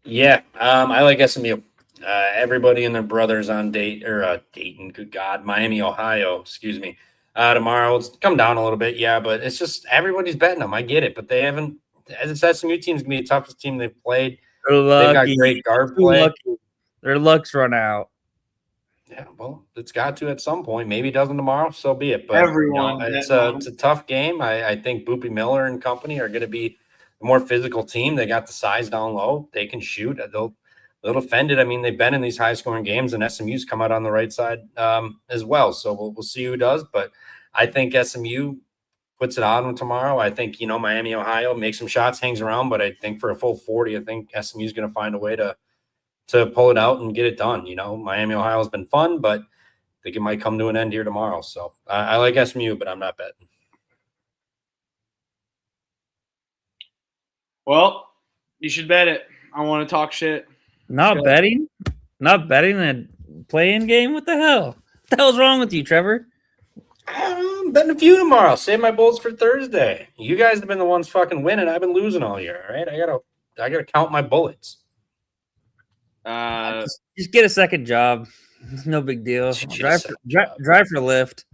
Speaker 1: Yeah, I like SMU. Everybody and their brothers on Dayton, good God, Miami, Ohio, excuse me. Tomorrow, it's come down a little bit, yeah, but it's just everybody's betting them. I get it, but they haven't. As it's SMU team's gonna be the toughest team they've played. They've got great guard play.
Speaker 2: Their luck's run out.
Speaker 1: Yeah, well, it's got to at some point. Maybe it doesn't tomorrow, so be it. But
Speaker 3: everyone,
Speaker 1: it's a tough game. I think Boopy Miller and company are going to be more physical team. They got the size down low. They can shoot. They'll defend it. I mean, they've been in these high-scoring games, and SMU's come out on the right side as well. So we'll see who does. But I think SMU puts it on tomorrow. I think, Miami, Ohio makes some shots, hangs around. But I think for a full 40, I think SMU's going to find a way to pull it out and get it done. Miami, Ohio has been fun, but I think it might come to an end here tomorrow. So I like SMU, but I'm not betting.
Speaker 3: Well, you should bet it. I want to talk shit.
Speaker 2: Not betting a play-in game? What the hell? What the hell's wrong with you, Trevor?
Speaker 1: I'm betting a few tomorrow. Save my bolts for Thursday. You guys have been the ones fucking winning. I've been losing all year. All right, I gotta count my bullets.
Speaker 2: Just get a second job. No big deal. Drive for Lyft.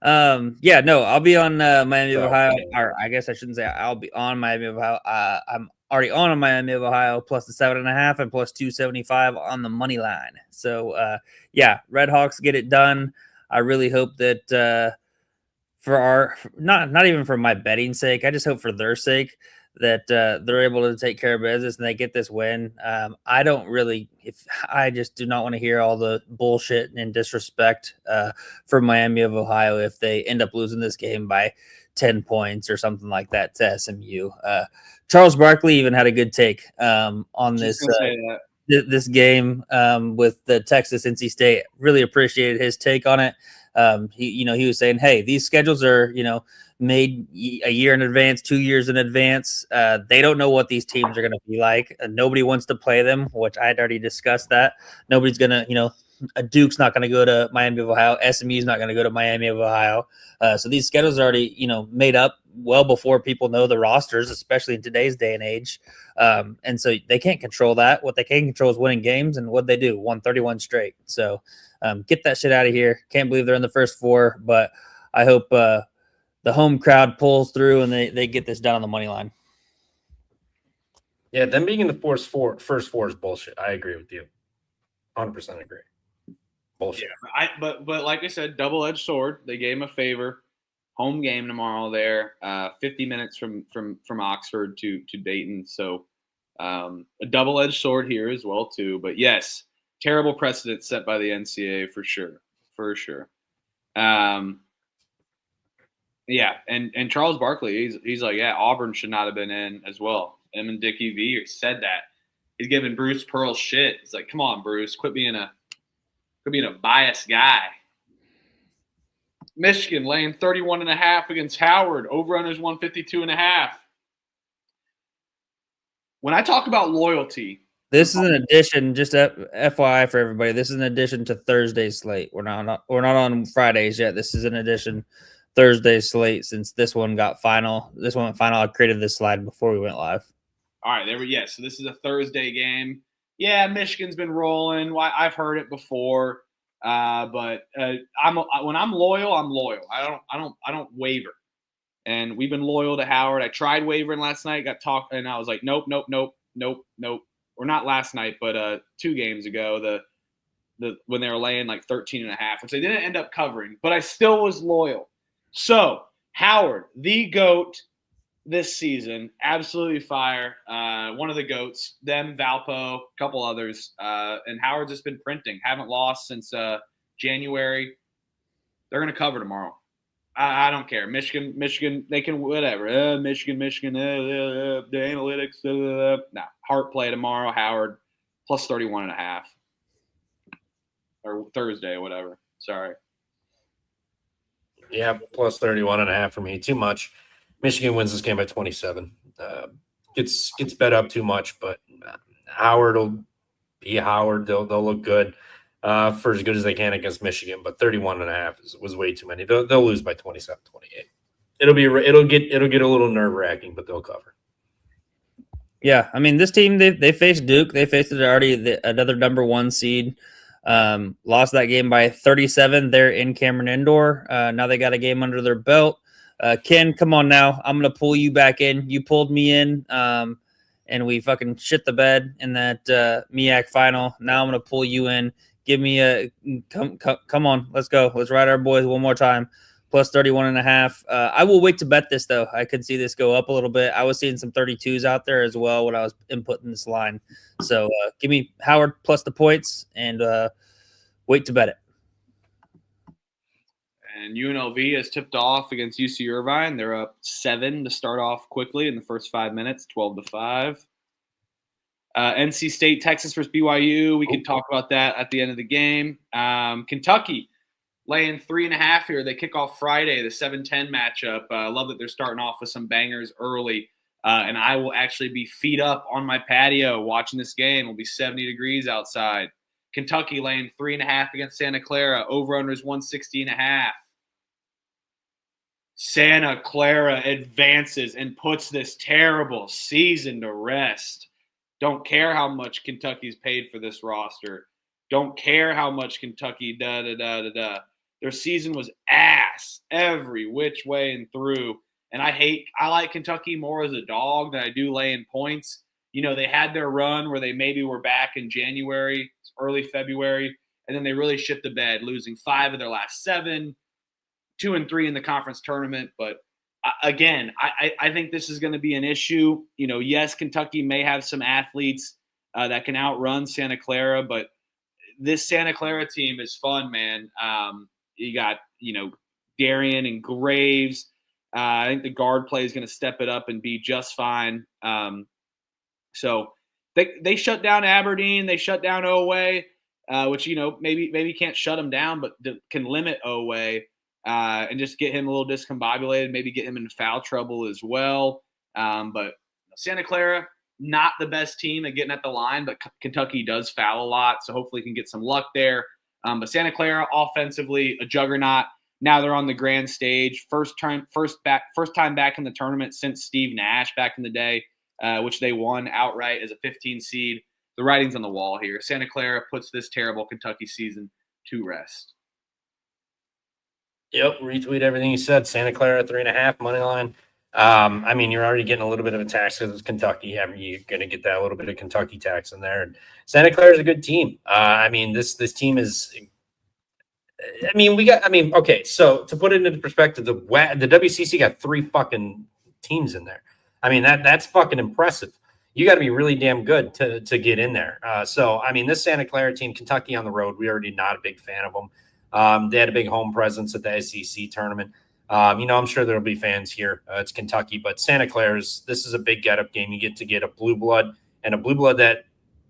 Speaker 2: I'll be on Miami of Ohio. Or I guess I shouldn't say I'll be on Miami of Ohio. I'm already on Miami of Ohio plus the 7.5 and plus 275 on the money line. So Red Hawks get it done. I really hope that for our not even for my betting sake, I just hope for their sake that they're able to take care of business and they get this win. I just do not want to hear all the bullshit and disrespect for Miami of Ohio if they end up losing this game by 10 points or something like that to SMU. Charles Barkley even had a good take on this game with the Texas NC State. Really appreciated his take on it. He was saying, hey, these schedules are, made a year in advance, 2 years in advance. They don't know what these teams are going to be like. Nobody wants to play them, which I'd already discussed that. Nobody's going to, a Duke's not going to go to Miami of Ohio. SMU's not going to go to Miami of Ohio. So these schedules are already, made up well before people know the rosters, especially in today's day and age. And so they can't control that. What they can control is winning games, and what they do, won 31 straight. So get that shit out of here. Can't believe they're in the first four, but I hope the home crowd pulls through and they get this done on the money line.
Speaker 1: Yeah, them being in the first four is bullshit. I agree with you. 100% agree. Bullshit.
Speaker 3: Yeah, but like I said, double-edged sword. They gave him a favor. Home game tomorrow there. 50 minutes from Oxford to Dayton. So a double-edged sword here as well too. But yes, terrible precedent set by the NCAA for sure. For sure. Yeah, and Charles Barkley, he's like, yeah, Auburn should not have been in as well. Him and Dickie V said that. He's giving Bruce Pearl shit. He's like, come on, Bruce, quit being a biased guy. Michigan laying 31.5 against Howard. Over-unders 152.5. When I talk about loyalty,
Speaker 2: this is an addition, just FYI for everybody. This is an addition to Thursday's slate. We're not on Fridays yet. This is an addition Thursday's slate since this one got final. This one went final. I created this slide before we went live.
Speaker 3: All right, so this is a Thursday game. Yeah, Michigan's been rolling. I've heard it before, but when I'm loyal, I'm loyal. I don't waver. And we've been loyal to Howard. I tried wavering last night, got talked, and I was like, nope. Or not last night, but 2 games ago, the when they were laying like 13.5, which they didn't end up covering, but I still was loyal. So Howard, the GOAT this season, absolutely fire. One of the GOATs, them, Valpo, a couple others, and Howard's just been printing. Haven't lost since January. They're going to cover tomorrow. I don't care. Michigan, they can whatever. Michigan, the analytics. No, Hart play tomorrow. Howard plus 31.5 or Thursday, whatever. Sorry.
Speaker 1: Yeah, plus 31.5 for me. Too much. Michigan wins this game by 27. Gets bet up too much, but Howard will be Howard. They'll look good for as good as they can against Michigan, but 31.5 was way too many. They'll lose by 27-28. It'll get a little nerve-wracking, but they'll cover.
Speaker 2: Yeah, I mean, this team, they faced Duke. They faced another number 1 seed. Lost that game by 37 there in Cameron Indoor. Now they got a game under their belt. Ken, come on now. I'm going to pull you back in. You pulled me in, and we fucking shit the bed in that MEAC final. Now I'm going to pull you in. Give me a – come on. Let's go. Let's ride our boys one more time. plus 31.5. I will wait to bet this, though. I could see this go up a little bit. I was seeing some 32s out there as well when I was inputting this line. So give me Howard plus the points and wait to bet it.
Speaker 3: And UNLV has tipped off against UC Irvine. They're up 7 to start off quickly in the first 5 minutes, 12-5. NC State, Texas versus BYU. We can talk about that at the end of the game. Kentucky laying 3.5 here. They kick off Friday, the 7-10 matchup. I love that they're starting off with some bangers early. And I will actually be feet up on my patio watching this game. It'll be 70 degrees outside. Kentucky laying 3.5 against Santa Clara. Over-under is 160.5. Santa Clara advances and puts this terrible season to rest. Don't care how much Kentucky's paid for this roster. Don't care how much Kentucky da-da-da-da-da. Their season was ass every which way and through. And I like Kentucky more as a dog than I do laying points. You know, they had their run where they maybe were back in January, early February, and then they really shit the bed, losing 5 of their last 7, 2-3 in the conference tournament. But again, I think this is going to be an issue. You know, yes, Kentucky may have some athletes that can outrun Santa Clara, but this Santa Clara team is fun, man. You got, Darian and Graves. I think the guard play is going to step it up and be just fine. So they shut down Aberdeen. They shut down Oway, which, maybe can't shut them down, but can limit Oway. And just get him a little discombobulated, maybe get him in foul trouble as well. But Santa Clara, not the best team at getting at the line, but Kentucky does foul a lot, so hopefully can get some luck there. But Santa Clara, offensively, a juggernaut. Now they're on the grand stage. First time back in the tournament since Steve Nash back in the day, which they won outright as a 15 seed. The writing's on the wall here. Santa Clara puts this terrible Kentucky season to rest.
Speaker 1: Yep, retweet everything you said. Santa Clara 3.5 money line. I mean, you're already getting a little bit of a tax because it's Kentucky. You're going to get that little bit of Kentucky tax in there. And Santa Clara is a good team. I mean, this team is. Okay. So to put it into perspective, the WCC got 3 fucking teams in there. I mean, that's fucking impressive. You got to be really damn good to get in there. So I mean, this Santa Clara team, Kentucky on the road, we're already not a big fan of them. They had a big home presence at the SEC tournament. I'm sure there'll be fans here. It's Kentucky, but Santa Clara's, this is a big get-up game. You get a blue blood, and a blue blood that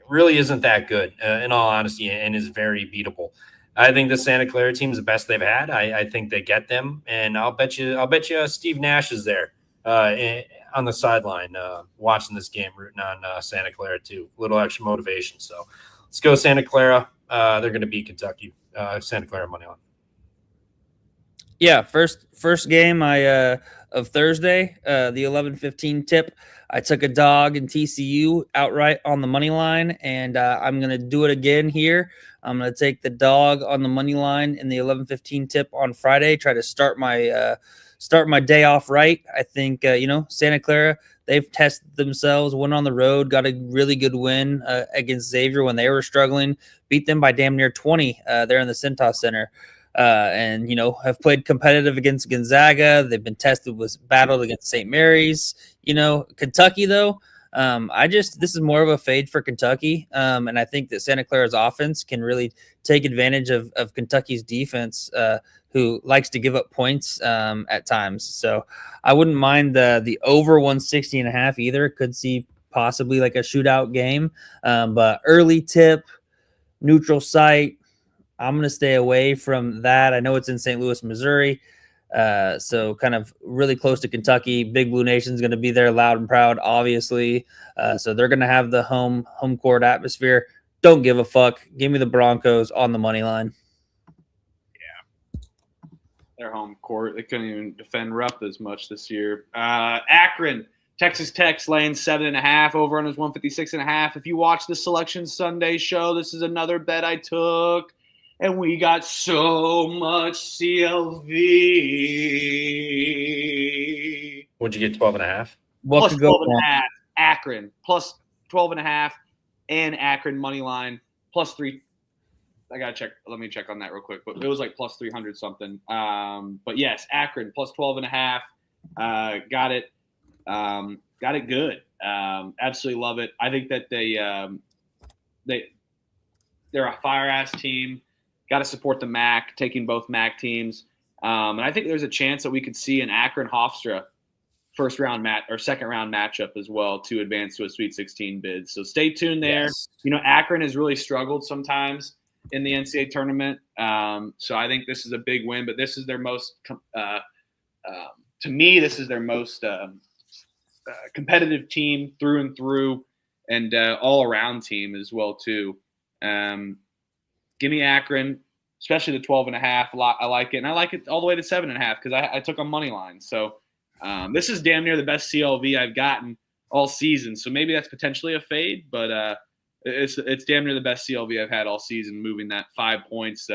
Speaker 1: really isn't that good, in all honesty, and is very beatable. I think the Santa Clara team is the best they've had. I think they get them, and I'll bet you Steve Nash is there on the sideline watching this game, rooting on Santa Clara too. A little extra motivation. So let's go Santa Clara. They're going to beat Kentucky. Santa Clara money on.
Speaker 2: Yeah, first game of Thursday, the 11:15 tip. I took a dog in TCU outright on the money line, and I'm gonna do it again here. I'm gonna take the dog on the money line in the 11:15 tip on Friday. Try to start my day off right. I think Santa Clara, they've tested themselves, went on the road, got a really good win against Xavier when they were struggling, beat them by damn near 20 there in the Cintas Center. And have played competitive against Gonzaga. They've been tested, battled against St. Mary's. Kentucky though, this is more of a fade for Kentucky. And I think that Santa Clara's offense can really take advantage of Kentucky's defense, who likes to give up points at times. So I wouldn't mind the over 160.5 either. Could see possibly like a shootout game, but early tip, neutral site. I'm going to stay away from that. I know it's in St. Louis, Missouri, so kind of really close to Kentucky. Big Blue Nation's going to be there loud and proud, obviously. So they're going to have the home court atmosphere. Don't give a fuck. Give me the Broncos on the money line.
Speaker 3: Yeah. Their home court. They couldn't even defend Rupp as much this year. Akron, Texas Tech laying 7.5. Over on is 156.5. If you watch the Selection Sunday show, this is another bet I took. And we got so much CLV.
Speaker 1: What'd you get, 12.5?
Speaker 3: Plus 12.5. Akron. Plus 12.5. And Akron money line. Plus 3. I gotta check. Let me check on that real quick. But it was like plus 300 something. But yes, Akron plus 12.5. Got it. Got it good. Absolutely love it. I think that they're a fire ass team. Got to support the MAC, taking both MAC teams. And I think there's a chance that we could see an Akron Hofstra second round matchup as well to advance to a Sweet 16 bid. So stay tuned there.
Speaker 2: Yes.
Speaker 3: Akron has really struggled sometimes in the NCAA tournament. So I think this is a big win, but this is their most, to me, this is their most competitive team through and through, and all around team as well too. Give me Akron, especially the 12.5. I like it, and I like it all the way to 7.5 because I took on money line. So this is damn near the best CLV I've gotten all season. So maybe that's potentially a fade, but it's damn near the best CLV I've had all season. Moving that 5 points,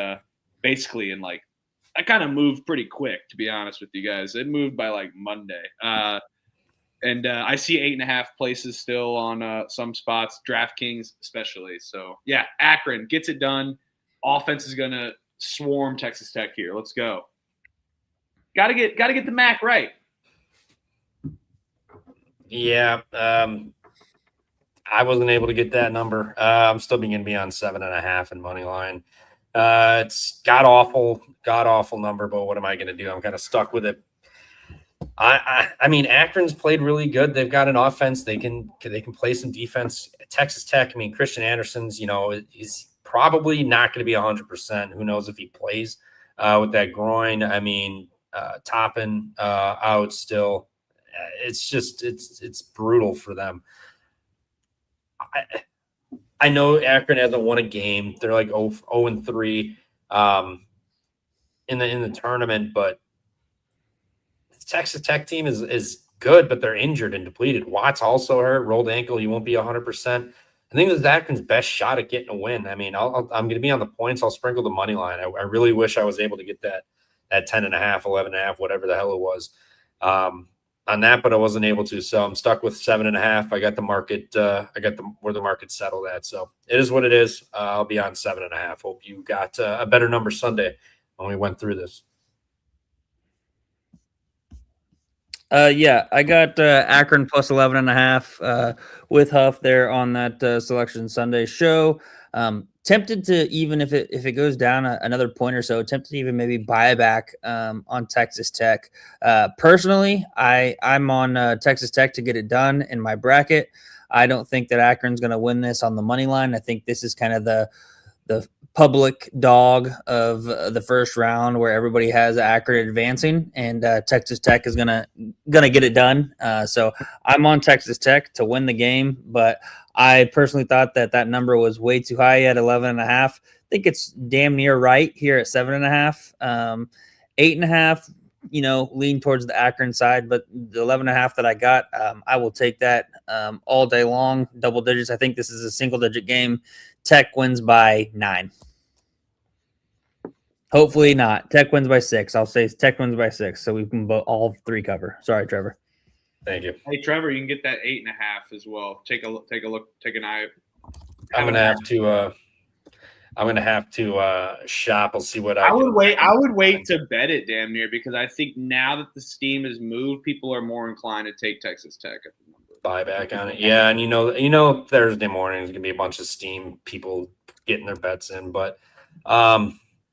Speaker 3: basically, and like I kind of moved pretty quick, to be honest with you guys. It moved by like Monday. And I see 8.5 places still on some spots, DraftKings especially. So yeah, Akron gets it done. Offense is gonna swarm Texas Tech here. Let's go. Gotta get the MAC right.
Speaker 1: Yeah, I wasn't able to get that number. I'm still going to be on 7.5 in money line. It's god awful number, but what am I going to do? I'm kind of stuck with it. I mean, Akron's played really good. They've got an offense. They can play some defense. Texas Tech, I mean, Christian Anderson's, he's probably not going to be 100%. Who knows if he plays with that groin? I mean, Toppin out still. It's just it's brutal for them. I know Akron hasn't won a game. They're like 0-3 in the tournament, but the Texas Tech team is good, but they're injured and depleted. Watt's also hurt, rolled ankle. He won't be 100%. I think this is Akron's best shot at getting a win. I mean, I'm going to be on the points. I'll sprinkle the money line. I really wish I was able to get that 10.5, 11.5, whatever the hell it was. On that, but I wasn't able to. So I'm stuck with 7.5. I got the market. Where the market's settled at. So it is what it is. I'll be on 7.5. Hope you got a better number Sunday when we went through this.
Speaker 2: Yeah, I got Akron plus 11.5 with Huff there on that Selection Sunday show. Tempted to, even if it goes down another point or so, tempted to even maybe buy back on Texas Tech. Personally, I'm on Texas Tech to get it done in my bracket. I don't think that Akron's going to win this on the money line. I think this is kind of the public dog of the first round where everybody has Akron advancing, and Texas Tech is gonna get it done. So I'm on Texas Tech to win the game, but I personally thought that number was way too high at 11.5. I think it's damn near right here at 7.5. 8.5, lean towards the Akron side, but the 11.5 that I got, I will take that all day long. Double digits. I think this is a single digit game. Tech wins by 9. Hopefully not. Tech wins by 6. I'll say Tech wins by 6, so we can all 3 cover. Sorry, Trevor.
Speaker 1: Thank you.
Speaker 3: Hey, Trevor, you can get that 8.5 as well. Take a look. Take an eye.
Speaker 1: I'm gonna have to shop. I'll see what
Speaker 3: I would wait. I would wait to bet it damn near, because I think now that the steam has moved, people are more inclined to take Texas Tech at the number.
Speaker 1: Buy back on it. Yeah, and Thursday morning is gonna be a bunch of steam people getting their bets in, but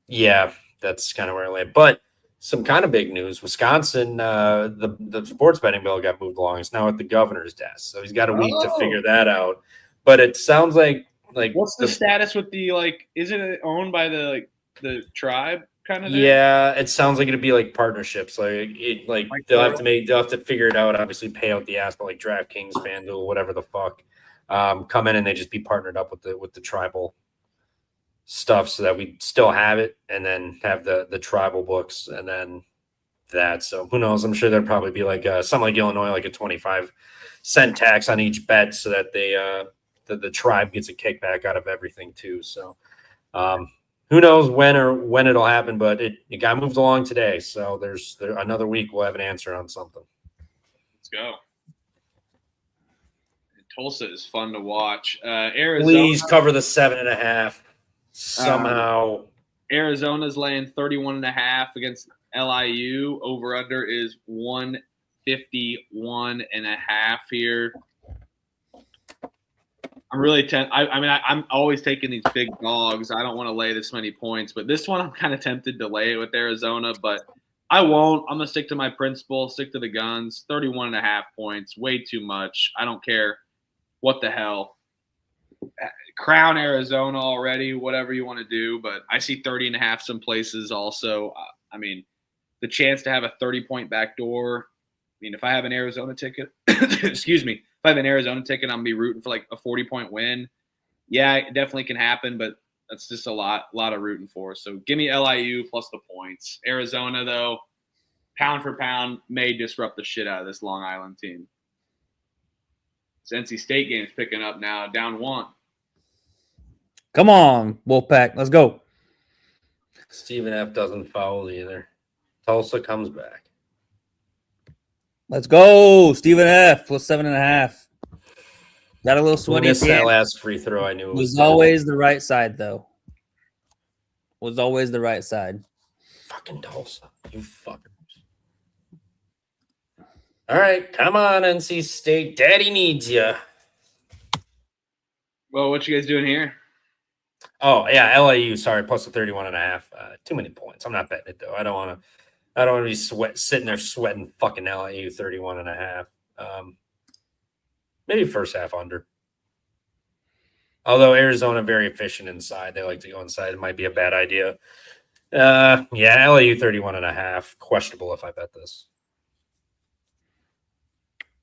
Speaker 1: yeah, that's kind of where I lay. But some kind of big news: Wisconsin, the sports betting bill got moved along. It's now at the governor's desk, so he's got a week to figure that out. But it sounds like
Speaker 3: what's the status with the Isn't it owned by the tribe kind of thing?
Speaker 1: Yeah, it sounds like it'd be like partnerships. They'll have to figure it out. Obviously, pay out the ass, but like DraftKings, FanDuel, whatever the fuck, come in and they just be partnered up with the tribal stuff, so that we still have it, and then have the tribal books, and then that. So who knows? I'm sure there'd probably be like something like Illinois, like a 25-cent tax on each bet, so that the tribe gets a kickback out of everything too. So who knows when it'll happen, but it got moved along today. So there's another week we'll have an answer on something.
Speaker 3: Let's go. Tulsa is fun to watch. Arizona.
Speaker 1: Please cover the 7.5. Somehow.
Speaker 3: Arizona's laying 31.5 against LIU. Over under is 151.5 here. I'm really I'm always taking these big dogs. I don't want to lay this many points, but this one I'm kind of tempted to lay it with Arizona, but I won't. I'm going to stick to my principle, stick to the guns. 31.5 points, way too much. I don't care what the hell. Crown Arizona already, whatever you want to do, but I see 30.5 some places also. The chance to have a 30-point backdoor. If I have an Arizona ticket, excuse me, if I have an Arizona ticket, I'm going to be rooting for like a 40-point win. Yeah, it definitely can happen, but that's just a lot of rooting for. So give me LIU plus the points. Arizona, though, pound for pound, may disrupt the shit out of this Long Island team. This NC State game is picking up now, down 1.
Speaker 2: Come on, Wolfpack. Let's go.
Speaker 1: Stephen F. doesn't foul either. Tulsa comes back.
Speaker 2: Let's go. Stephen F. plus 7.5. Got a little sweaty.
Speaker 1: Missed that last free throw. I knew it
Speaker 2: was always the right side, though. Was always the right side.
Speaker 1: Fucking Tulsa. You fuckers. All right. Come on, NC State. Daddy needs you.
Speaker 3: Well, what you guys doing here?
Speaker 1: Oh, yeah. LIU, sorry. Plus the 31.5. Too many points. I'm not betting it, though. I don't want to be sitting there sweating fucking LIU 31.5. Maybe first half under. Although Arizona very efficient inside. They like to go inside. It might be a bad idea. Yeah, LIU 31.5. Questionable if I bet this.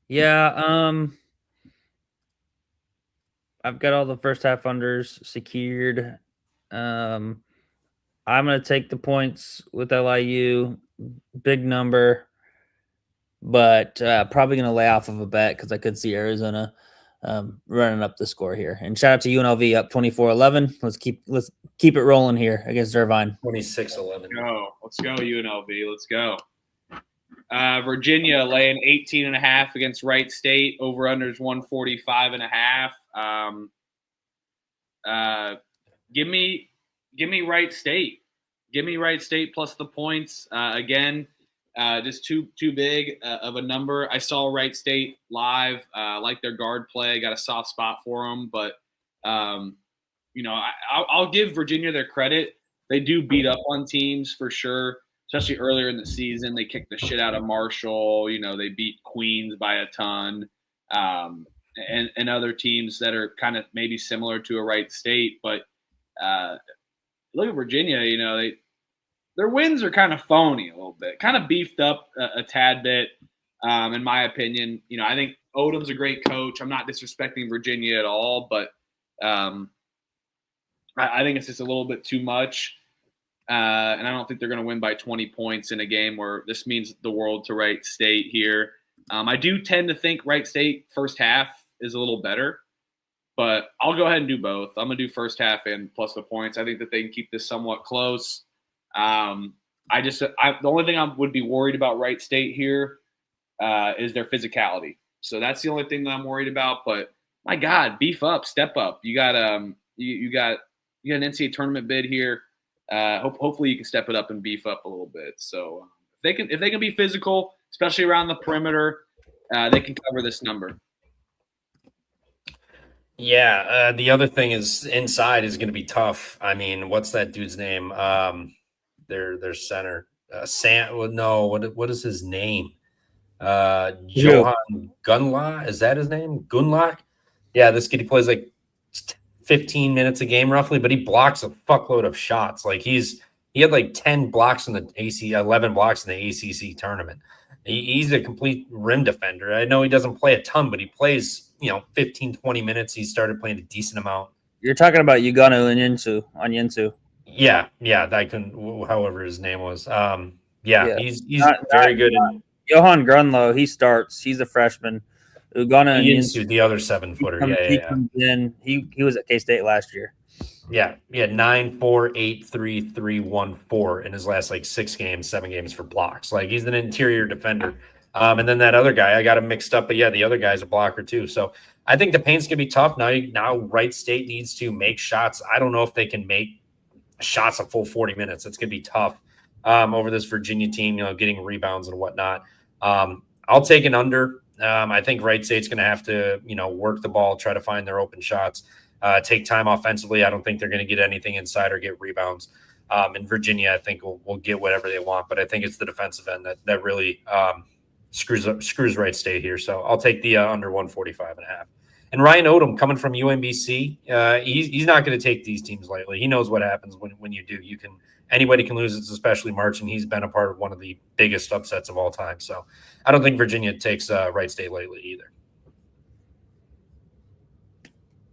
Speaker 2: Yeah, I've got all the first half unders secured. I'm going to take the points with LIU. Big number. But probably going to lay off of a bet because I could see Arizona running up the score here. And shout out to UNLV up 24-11. Let's keep it rolling here against Irvine.
Speaker 1: 26-11.
Speaker 3: Let's go UNLV. Let's go. Virginia laying 18.5 against Wright State. Over unders 145.5. Give me Wright State. Give me Wright State plus the points. Again, just too big of a number. I saw Wright State live. Like their guard play. Got a soft spot for them, but I'll give Virginia their credit. They do beat up on teams for sure, especially earlier in the season. They kicked the shit out of Marshall. They beat Queens by a ton, and other teams that are kind of maybe similar to a Wright State. But look at Virginia. Their wins are kind of phony a little bit, kind of beefed up a tad bit, in my opinion. I think Odom's a great coach. I'm not disrespecting Virginia at all, but I think it's just a little bit too much. And I don't think they're going to win by 20 points in a game where this means the world to Wright State here. I do tend to think Wright State first half is a little better, but I'll go ahead and do both. I'm going to do first half and plus the points. I think that they can keep this somewhat close. The only thing I would be worried about Wright State here is their physicality. So that's the only thing that I'm worried about. But my God, beef up, step up. You got you got an NCAA tournament bid here. Hopefully you can step it up and beef up a little bit. So if they can be physical, especially around the perimeter, they can cover this number.
Speaker 1: Yeah, the other thing is inside is going to be tough. I mean, what's that dude's name? Their center, Sam. Well, no, what is his name? Johan Gunlock. Is that his name? Gunlock. Yeah, this kid, he plays like 15 minutes a game roughly, but he blocks a fuckload of shots. Like he had like 10 blocks in the 11 blocks in the ACC tournament. He's a complete rim defender. I know he doesn't play a ton, but he plays 15, 20 minutes. He started playing a decent amount. You're
Speaker 2: talking about Ugonna Onyensu.
Speaker 1: Yeah, I can. However his name was. He's very good.
Speaker 2: Johan Grunlow, he starts. He's a freshman. Ugonna
Speaker 1: Onyensu, the other 7-footer. He comes
Speaker 2: in. He was at K-State last year.
Speaker 1: Yeah, 9, 4, 8, 3, 3, 1, 4 in his last 7 games for blocks. Like he's an interior defender. And then that other guy, I got him mixed up, but yeah, the other guy's a blocker too. So I think the paint's gonna be tough. Now Wright State needs to make shots. I don't know if they can make shots a full 40 minutes. It's going to be tough over this Virginia team, getting rebounds and whatnot. I'll take an under. I think Wright State's going to have to, work the ball, try to find their open shots, take time offensively. I don't think they're going to get anything inside or get rebounds. And Virginia, I think, will get whatever they want. But I think it's the defensive end that really screws Wright State here. So I'll take the under 145.5. And Ryan Odom coming from UMBC, he's not going to take these teams lightly. He knows what happens when you do. Anybody can lose, it's especially March, and he's been a part of one of the biggest upsets of all time. So I don't think Virginia takes Wright State lightly either.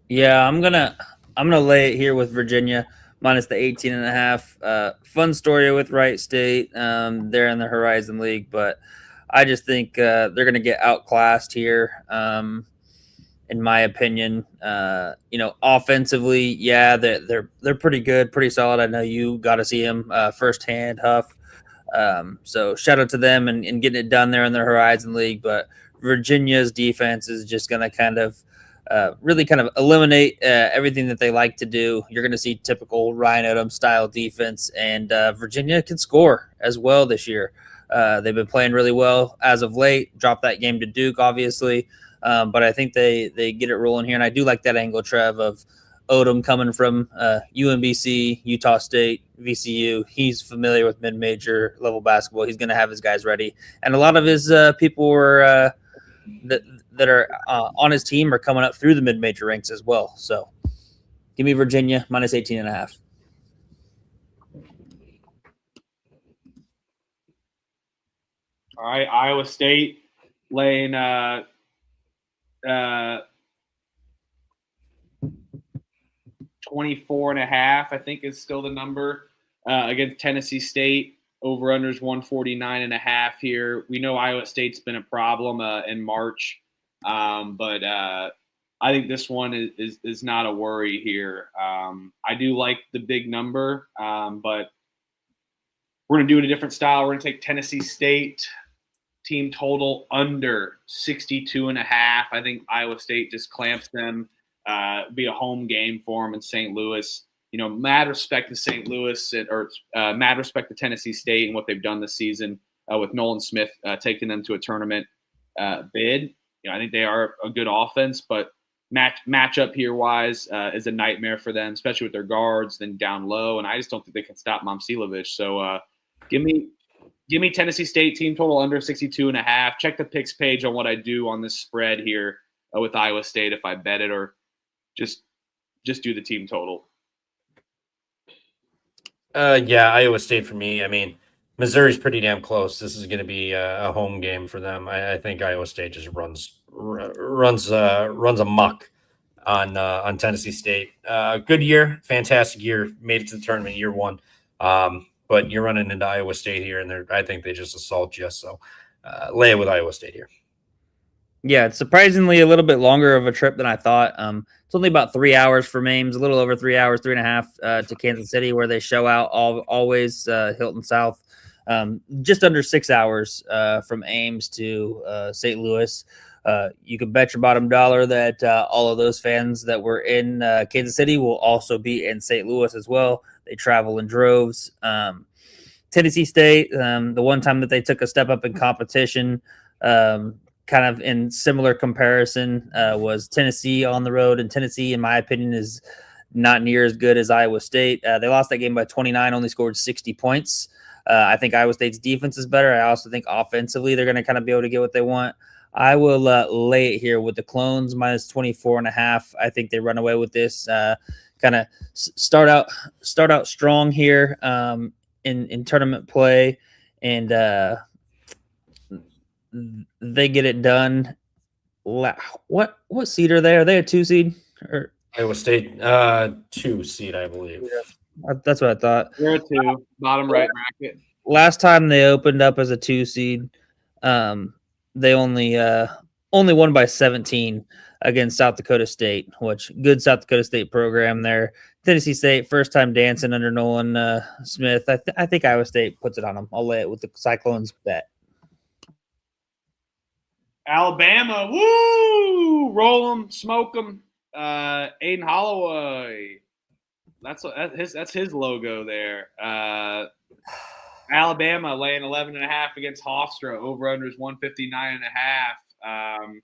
Speaker 2: Yeah, I'm gonna lay it here with Virginia minus the 18.5. Fun story with Wright State. They're in the Horizon League, but I just think they're going to get outclassed here. In my opinion, offensively, yeah, they're pretty good, pretty solid. I know you got to see them firsthand, Huff. So shout out to them and getting it done there in the Horizon League. But Virginia's defense is just going to kind of really kind of eliminate everything that they like to do. You're going to see typical Ryan Odom style defense, and Virginia can score as well this year. They've been playing really well as of late. Dropped that game to Duke, obviously. But I think they get it rolling here. And I do like that angle, Trev, of Odom coming from UMBC, Utah State, VCU. He's familiar with mid-major level basketball. He's going to have his guys ready. And a lot of his people were that are on his team are coming up through the mid-major ranks as well. So give me Virginia minus 18.5.
Speaker 3: All right, Iowa State laying 24.5, I think, is still the number against Tennessee State. Over-unders 149.5 here. We know Iowa State's been a problem in March, but I think this one is not a worry here. I do like the big number, but we're going to do it a different style. We're going to take Tennessee State team total under 62.5. I think Iowa State just clamps them. Be a home game for them in St. Louis. Mad respect to St. Louis mad respect to Tennessee State and what they've done this season with Nolan Smith taking them to a tournament bid. I think they are a good offense, but matchup here wise is a nightmare for them, especially with their guards then down low. And I just don't think they can stop Momcilovic. So give me Tennessee State team total under 62.5. Check the picks page on what I do on this spread here with Iowa State if I bet it, or just do the team total.
Speaker 1: Yeah, Iowa State for me. I mean, Missouri's pretty damn close. This is going to be a home game for them. I think Iowa State just runs amok on Tennessee State. Good year, fantastic year. Made it to the tournament year one. But you're running into Iowa State here, and I think they just assault you. So lay it with Iowa State here.
Speaker 2: Yeah, it's surprisingly a little bit longer of a trip than I thought. It's only about 3 hours from Ames, a little over 3 hours, 3.5 to Kansas City, where they show out always Hilton South. Just under 6 hours from Ames to St. Louis. You can bet your bottom dollar that all of those fans that were in Kansas City will also be in St. Louis as well. They travel in droves. Tennessee State, the one time that they took a step up in competition, kind of in similar comparison, was Tennessee on the road. And Tennessee, in my opinion, is not near as good as Iowa State. They lost that game by 29, only scored 60 points. I think Iowa State's defense is better. I also think offensively they're going to kind of be able to get what they want. I will lay it here with the Clones minus 24.5. I think they run away with this. Kind of start out strong here in tournament play, and they get it done. What seed are they? Are they a 2 seed? Or
Speaker 1: Iowa State 2 seed, I believe.
Speaker 2: Yeah, that's what I thought.
Speaker 3: They're a 2, bottom right bracket.
Speaker 2: Last time they opened up as a 2 seed, they only won by 17 against South Dakota State, which good South Dakota State program there. Tennessee State, first time dancing under Nolan Smith. I think Iowa State puts it on them. I'll lay it with the Cyclones bet.
Speaker 3: Alabama, woo! Roll them, smoke them. Aiden Holloway. That's his logo there. Alabama laying 11.5 against Hofstra. Over/under is 159.5.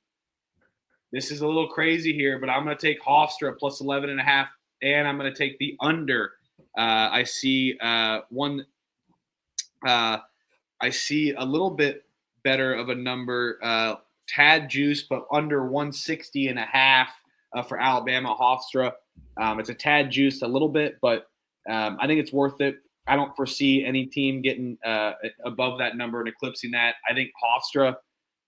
Speaker 3: This is a little crazy here, but I'm going to take Hofstra plus 11.5, and I'm going to take the under. I see I see a little bit better of a number, tad juice, but under 160.5 for Alabama Hofstra. It's a tad juiced a little bit, but I think it's worth it. I don't foresee any team getting above that number and eclipsing that. I think Hofstra,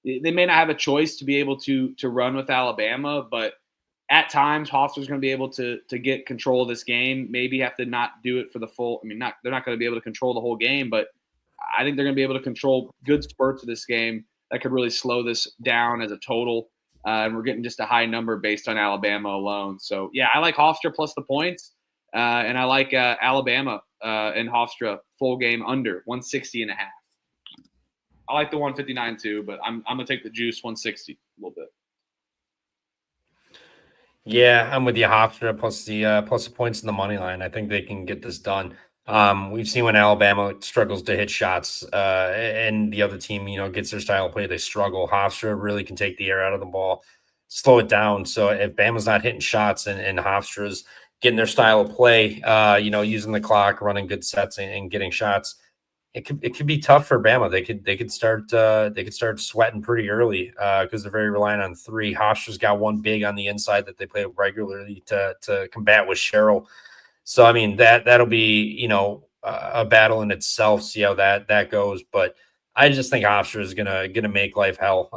Speaker 3: they may not have a choice to be able to run with Alabama, but at times Hofstra's going to be able to get control of this game. Maybe have to not do it for the full. I mean, they're not going to be able to control the whole game, but I think they're going to be able to control good spurts of this game that could really slow this down as a total. And we're getting just a high number based on Alabama alone. So, yeah, I like Hofstra plus the points. And I like Alabama and Hofstra full game under 160.5. I like the 159 too, but I'm going to take the juice 160 a little bit.
Speaker 1: Yeah, I'm with you, Hofstra plus the points in the money line. I think they can get this done. We've seen when Alabama struggles to hit shots, and the other team, gets their style of play, they struggle. Hofstra really can take the air out of the ball, slow it down. So if Bama's not hitting shots and Hofstra's getting their style of play, using the clock, running good sets and getting shots, it could be tough for Bama. They could start sweating pretty early because they're very reliant on three. Hofstra's got one big on the inside that they play regularly to combat with Cheryl. So I mean that'll be a battle in itself. See how that goes. But I just think Hofstra is gonna make life hell.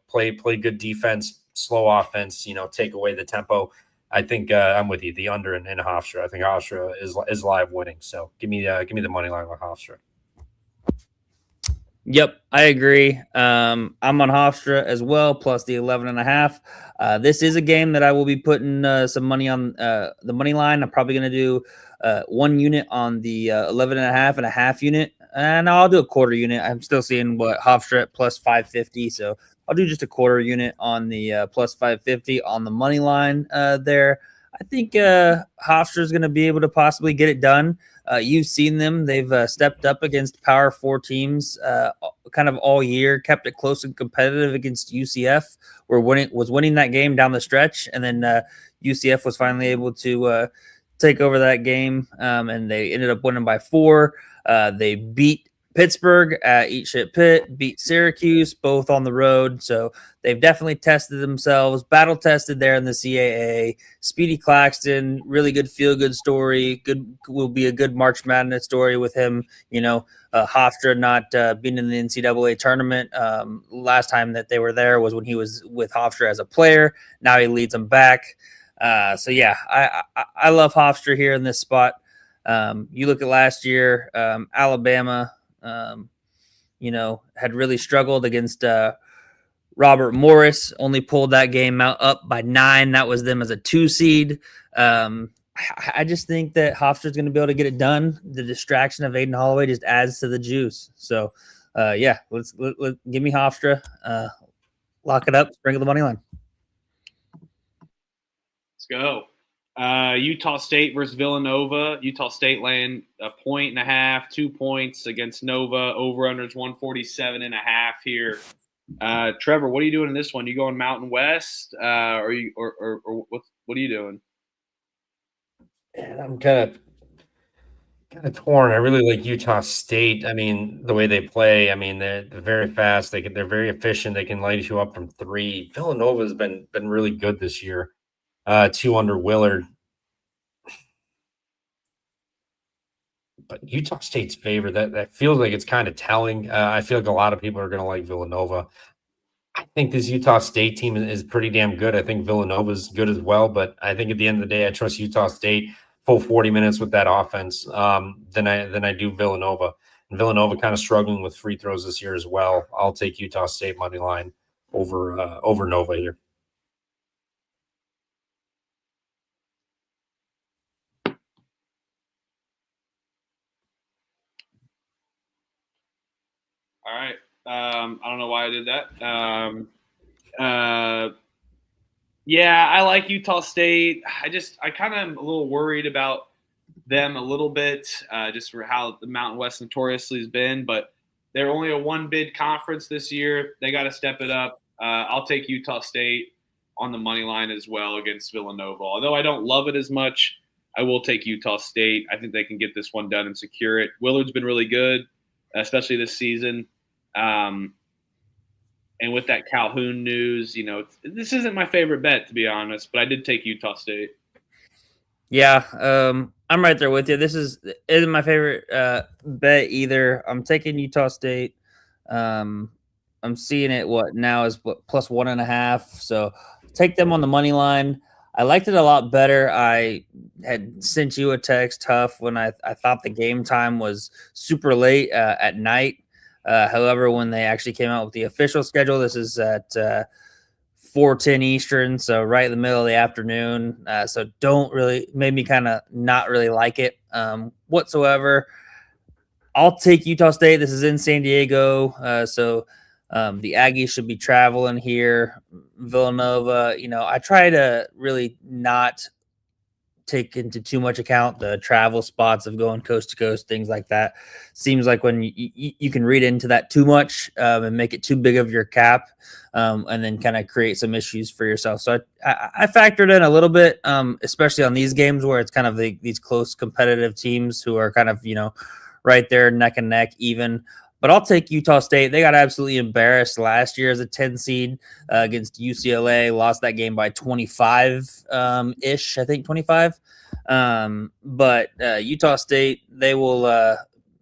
Speaker 1: Play good defense, slow offense. Take away the tempo. I think I'm with you. The under in Hofstra. I think Hofstra is live winning. So give me the money line with Hofstra.
Speaker 2: Yep, I agree. I'm on Hofstra as well, plus the 11.5. This is a game that I will be putting some money on the money line. I'm probably going to do 1 unit on the 11.5 and a half unit, and I'll do a quarter unit. I'm still seeing Hofstra at plus 550, so I'll do just a quarter unit on the plus 550 on the money line there. I think Hofstra is going to be able to possibly get it done. You've seen them. They've stepped up against Power 4 teams kind of all year, kept it close and competitive against UCF, was winning that game down the stretch. And then UCF was finally able to take over that game, and they ended up winning by 4. They beat Pittsburgh at Eat Shit Pit, beat Syracuse, both on the road. So they've definitely tested themselves, battle tested there in the CAA. Speedy Claxton, really good feel-good story. Will be a good March Madness story with him. Hofstra not being in the NCAA tournament. Last time that they were there was when he was with Hofstra as a player. Now he leads them back. So yeah, I love Hofstra here in this spot. You look at last year, Alabama, had really struggled against Robert Morris, only pulled that game up by 9. That was them as a 2 seed. I just think that Hofstra is going to be able to get it done. The distraction of Aiden Holloway just adds to the juice. So, yeah, let's give me Hofstra. Lock it up, sprinkle the money line.
Speaker 3: Let's go. Utah State versus Villanova. Utah State laying 1.5, 2 points against Nova. Over/under is 147.5 here. Trevor, what are you doing in this one? You going Mountain West, or what are you doing?
Speaker 1: And I'm kind of torn. I really like Utah State. I mean, the way they play. I mean, they're very fast. They're very efficient. They can light you up from 3. Villanova has been really good this year. 2 under Willard. But Utah State's favor, that feels like it's kind of telling. I feel like a lot of people are going to like Villanova. I think this Utah State team is pretty damn good. I think Villanova's good as well, but I think at the end of the day, I trust Utah State full 40 minutes with that offense than I do Villanova. And Villanova kind of struggling with free throws this year as well. I'll take Utah State money line over Nova here.
Speaker 3: All right. I don't know why I did that. Yeah, I like Utah State. I kind of am a little worried about them a little bit, just for how the Mountain West notoriously has been. But they're only a one-bid conference this year. They got to step it up. I'll take Utah State on the money line as well against Villanova. Although I don't love it as much, I will take Utah State. I think they can get this one done and secure it. Willard's been really good, especially this season. And with that Calhoun news, this isn't my favorite bet, to be honest, but I did take Utah State.
Speaker 2: Yeah, I'm right there with you. This isn't my favorite bet either. I'm taking Utah State. I'm seeing it now is plus 1.5. So take them on the money line. I liked it a lot better. I had sent you a text, Huff, when I thought the game time was super late at night. However, when they actually came out with the official schedule, this is at 4:10 Eastern, so right in the middle of the afternoon. So made me kind of not really like it whatsoever. I'll take Utah State. This is in San Diego, so the Aggies should be traveling here. Villanova, I try to really not take into too much account the travel spots of going coast to coast, things like that. Seems like when you can read into that too much and make it too big of your cap, and then kind of create some issues for yourself. So I factored in a little bit, especially on these games where it's kind of these close competitive teams who are kind of, right there neck and neck even. But I'll take Utah State. They got absolutely embarrassed last year as a 10 seed against UCLA. Lost that game by 25-ish, I think 25. But Utah State, they will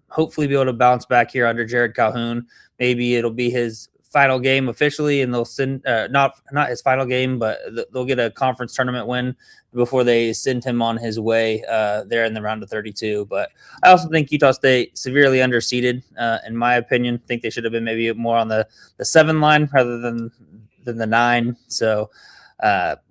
Speaker 2: hopefully be able to bounce back here under Jared Calhoun. Maybe it'll be his final game officially, and they'll send not his final game, but they'll get a conference tournament win before they send him on his way there in the round of 32. But I also think Utah State severely underseeded, in my opinion. I think they should have been maybe more on the 7 line rather than the 9. So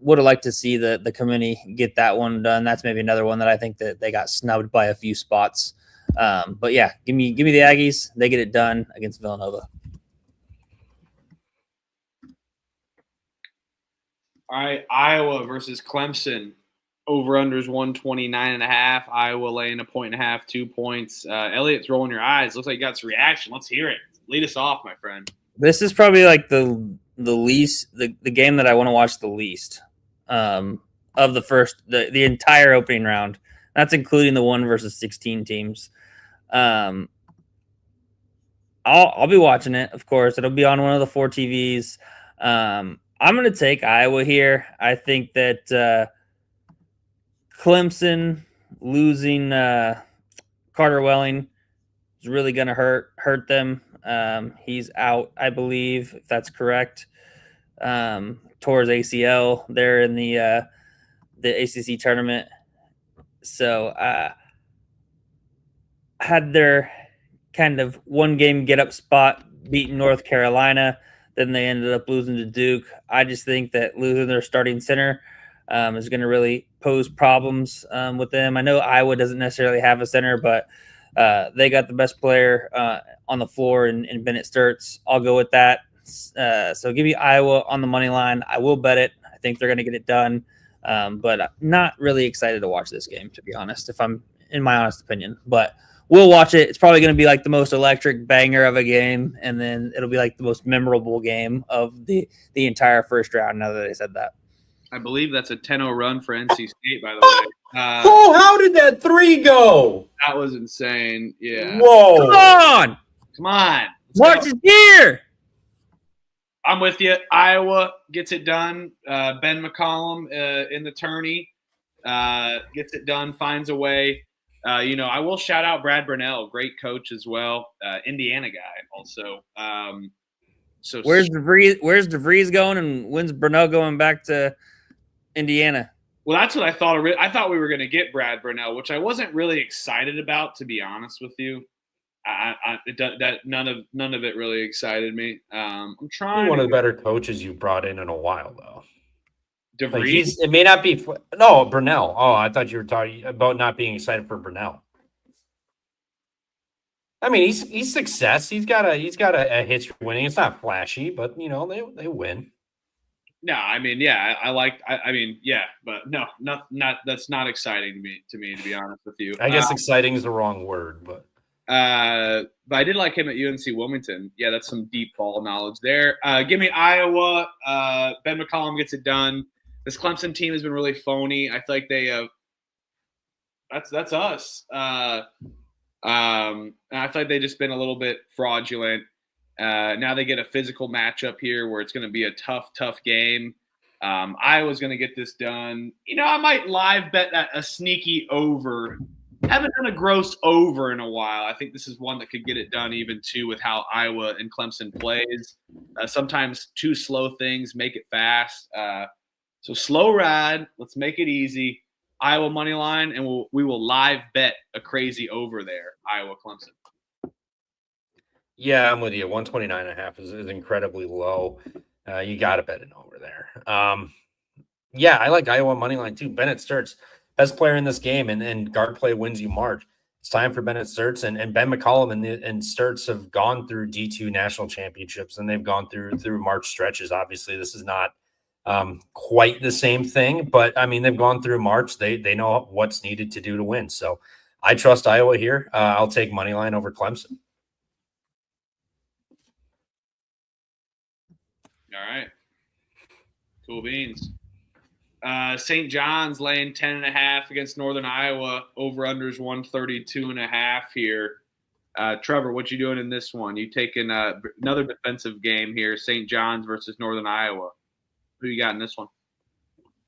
Speaker 2: would have liked to see the committee get that one done. That's maybe another one that I think that they got snubbed by a few spots. But yeah, give me the Aggies. They get it done against Villanova.
Speaker 3: All right, Iowa versus Clemson. Over-unders 129.5. Iowa laying 1.5, 2 points. Elliot's rolling your eyes. Looks like you got some reaction. Let's hear it. Lead us off, my friend.
Speaker 2: This is probably like the game that I want to watch the least of the entire opening round. That's including the 1 versus 16 teams. I'll be watching it, of course. It'll be on one of the 4 TVs. I'm going to take Iowa here. I think that Clemson losing Carter Welling is really going to hurt them. He's out, I believe, if that's correct. Tore his ACL there in the ACC tournament. So had their kind of one game get up spot beating North Carolina. Then they ended up losing to Duke. I just think that losing their starting center is going to really pose problems with them. I know Iowa doesn't necessarily have a center, but they got the best player on the floor in Bennett Sturts. I'll go with that. So give me Iowa on the money line. I will bet it. I think they're going to get it done. But I'm not really excited to watch this game, to be honest, if I'm in my honest opinion. But we'll watch it. It's probably going to be like the most electric banger of a game, and then it'll be like the most memorable game of the entire first round, now that I said that.
Speaker 3: I believe that's a 10-0 run for NC State, by the way.
Speaker 1: How did that 3 go?
Speaker 3: That was insane. Yeah.
Speaker 1: Whoa.
Speaker 3: Come on.
Speaker 2: March is here.
Speaker 3: I'm with you. Iowa gets it done. Ben McCollum in the tourney gets it done, finds a way. I will shout out Brad Burnell, great coach as well, Indiana guy also. So
Speaker 2: where's DeVries going, and when's Burnell going back to Indiana?
Speaker 3: Well, that's what I thought. I thought we were going to get Brad Burnell, which I wasn't really excited about, to be honest with you. None of it really excited me. I'm trying.
Speaker 1: One of the better coaches you brought in a while, though.
Speaker 3: DeVries.
Speaker 1: It may not be Burnell. Oh, I thought you were talking about not being excited for Burnell. I mean, he's success. He's got a history winning. It's not flashy, but they win.
Speaker 3: No, I mean, yeah, I mean, yeah, but no, not that's not exciting to me, to be honest with you.
Speaker 1: I guess exciting is the wrong word, but
Speaker 3: But I did like him at UNC Wilmington. Yeah, that's some deep ball knowledge there. Give me Iowa. Ben McCollum gets it done. This Clemson team has been really phony. I feel like they have. That's us. And I feel like they've just been a little bit fraudulent. Now they get a physical matchup here where it's going to be a tough game. Iowa's going to get this done. I might live bet that a sneaky over. Haven't done a gross over in a while. I think this is one that could get it done even too with how Iowa and Clemson plays. Sometimes two slow things make it fast. So slow ride. Let's make it easy. Iowa money line, and we will live bet a crazy over there. Iowa Clemson.
Speaker 1: yeah, I'm with you. 129.5 is incredibly low. You got to bet it over there. Yeah, I like Iowa money line too. Bennett Sturts, best player in this game, and guard play wins you March. It's time for Bennett Sturts, and Ben McCollum and Sturts have gone through D2 national championships, and they've gone through March stretches. Obviously, this is not quite the same thing, but I mean, they've gone through March. They know what's needed to do to win. So I trust Iowa here. I'll take money line over Clemson.
Speaker 3: All right. Cool beans. St. John's laying 10.5 against Northern Iowa. Over-unders 132.5 here. Trevor, what you doing in this one? You taking another defensive game here, St. John's versus Northern Iowa. Who you got in this one?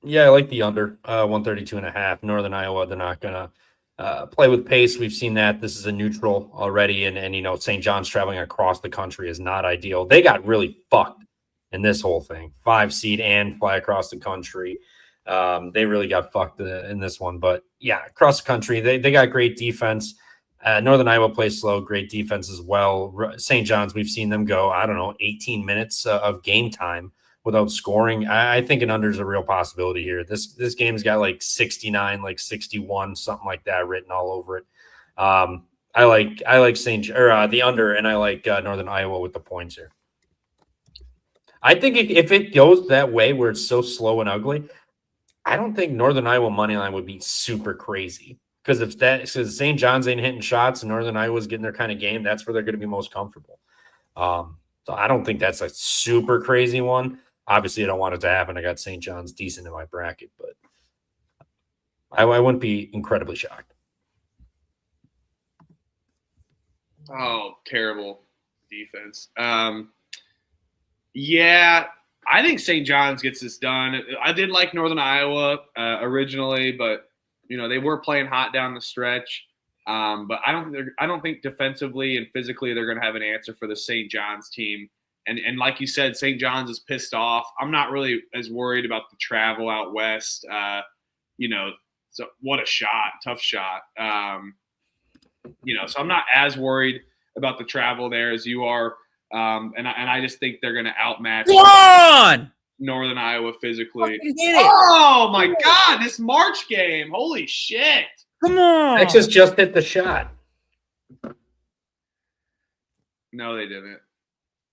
Speaker 1: Yeah, I like the under 132.5. Northern Iowa, they're not going to play with pace. We've seen that. This is a neutral already, and St. John's traveling across the country is not ideal. They got really fucked in this whole thing. 5 seed and fly across the country. They really got fucked in this one. But, yeah, across the country, they got great defense. Northern Iowa plays slow, great defense as well. St. John's, we've seen them go, 18 minutes of game time without scoring. I think an under is a real possibility here. This game's got like 69, like 61, something like that written all over it. I like the under, and I like Northern Iowa with the points here. I think if it goes that way where it's so slow and ugly, I don't think Northern Iowa money line would be super crazy. Because if St. John's ain't hitting shots and Northern Iowa's getting their kind of game, that's where they're going to be most comfortable. So I don't think that's a super crazy one. Obviously, I don't want it to happen. I got St. John's decent in my bracket, but I wouldn't be incredibly shocked.
Speaker 3: Oh, terrible defense. Yeah, I think St. John's gets this done. I did like Northern Iowa originally, but they were playing hot down the stretch. But I don't think defensively and physically they're going to have an answer for the St. John's team. And like you said, St. John's is pissed off. I'm not really as worried about the travel out west. So what a shot, tough shot. So I'm not as worried about the travel there as you are. And I just think they're going to outmatch Northern Iowa physically. Oh my God, this March game! Holy shit!
Speaker 2: Come on,
Speaker 1: Texas just hit the shot.
Speaker 3: No, they didn't.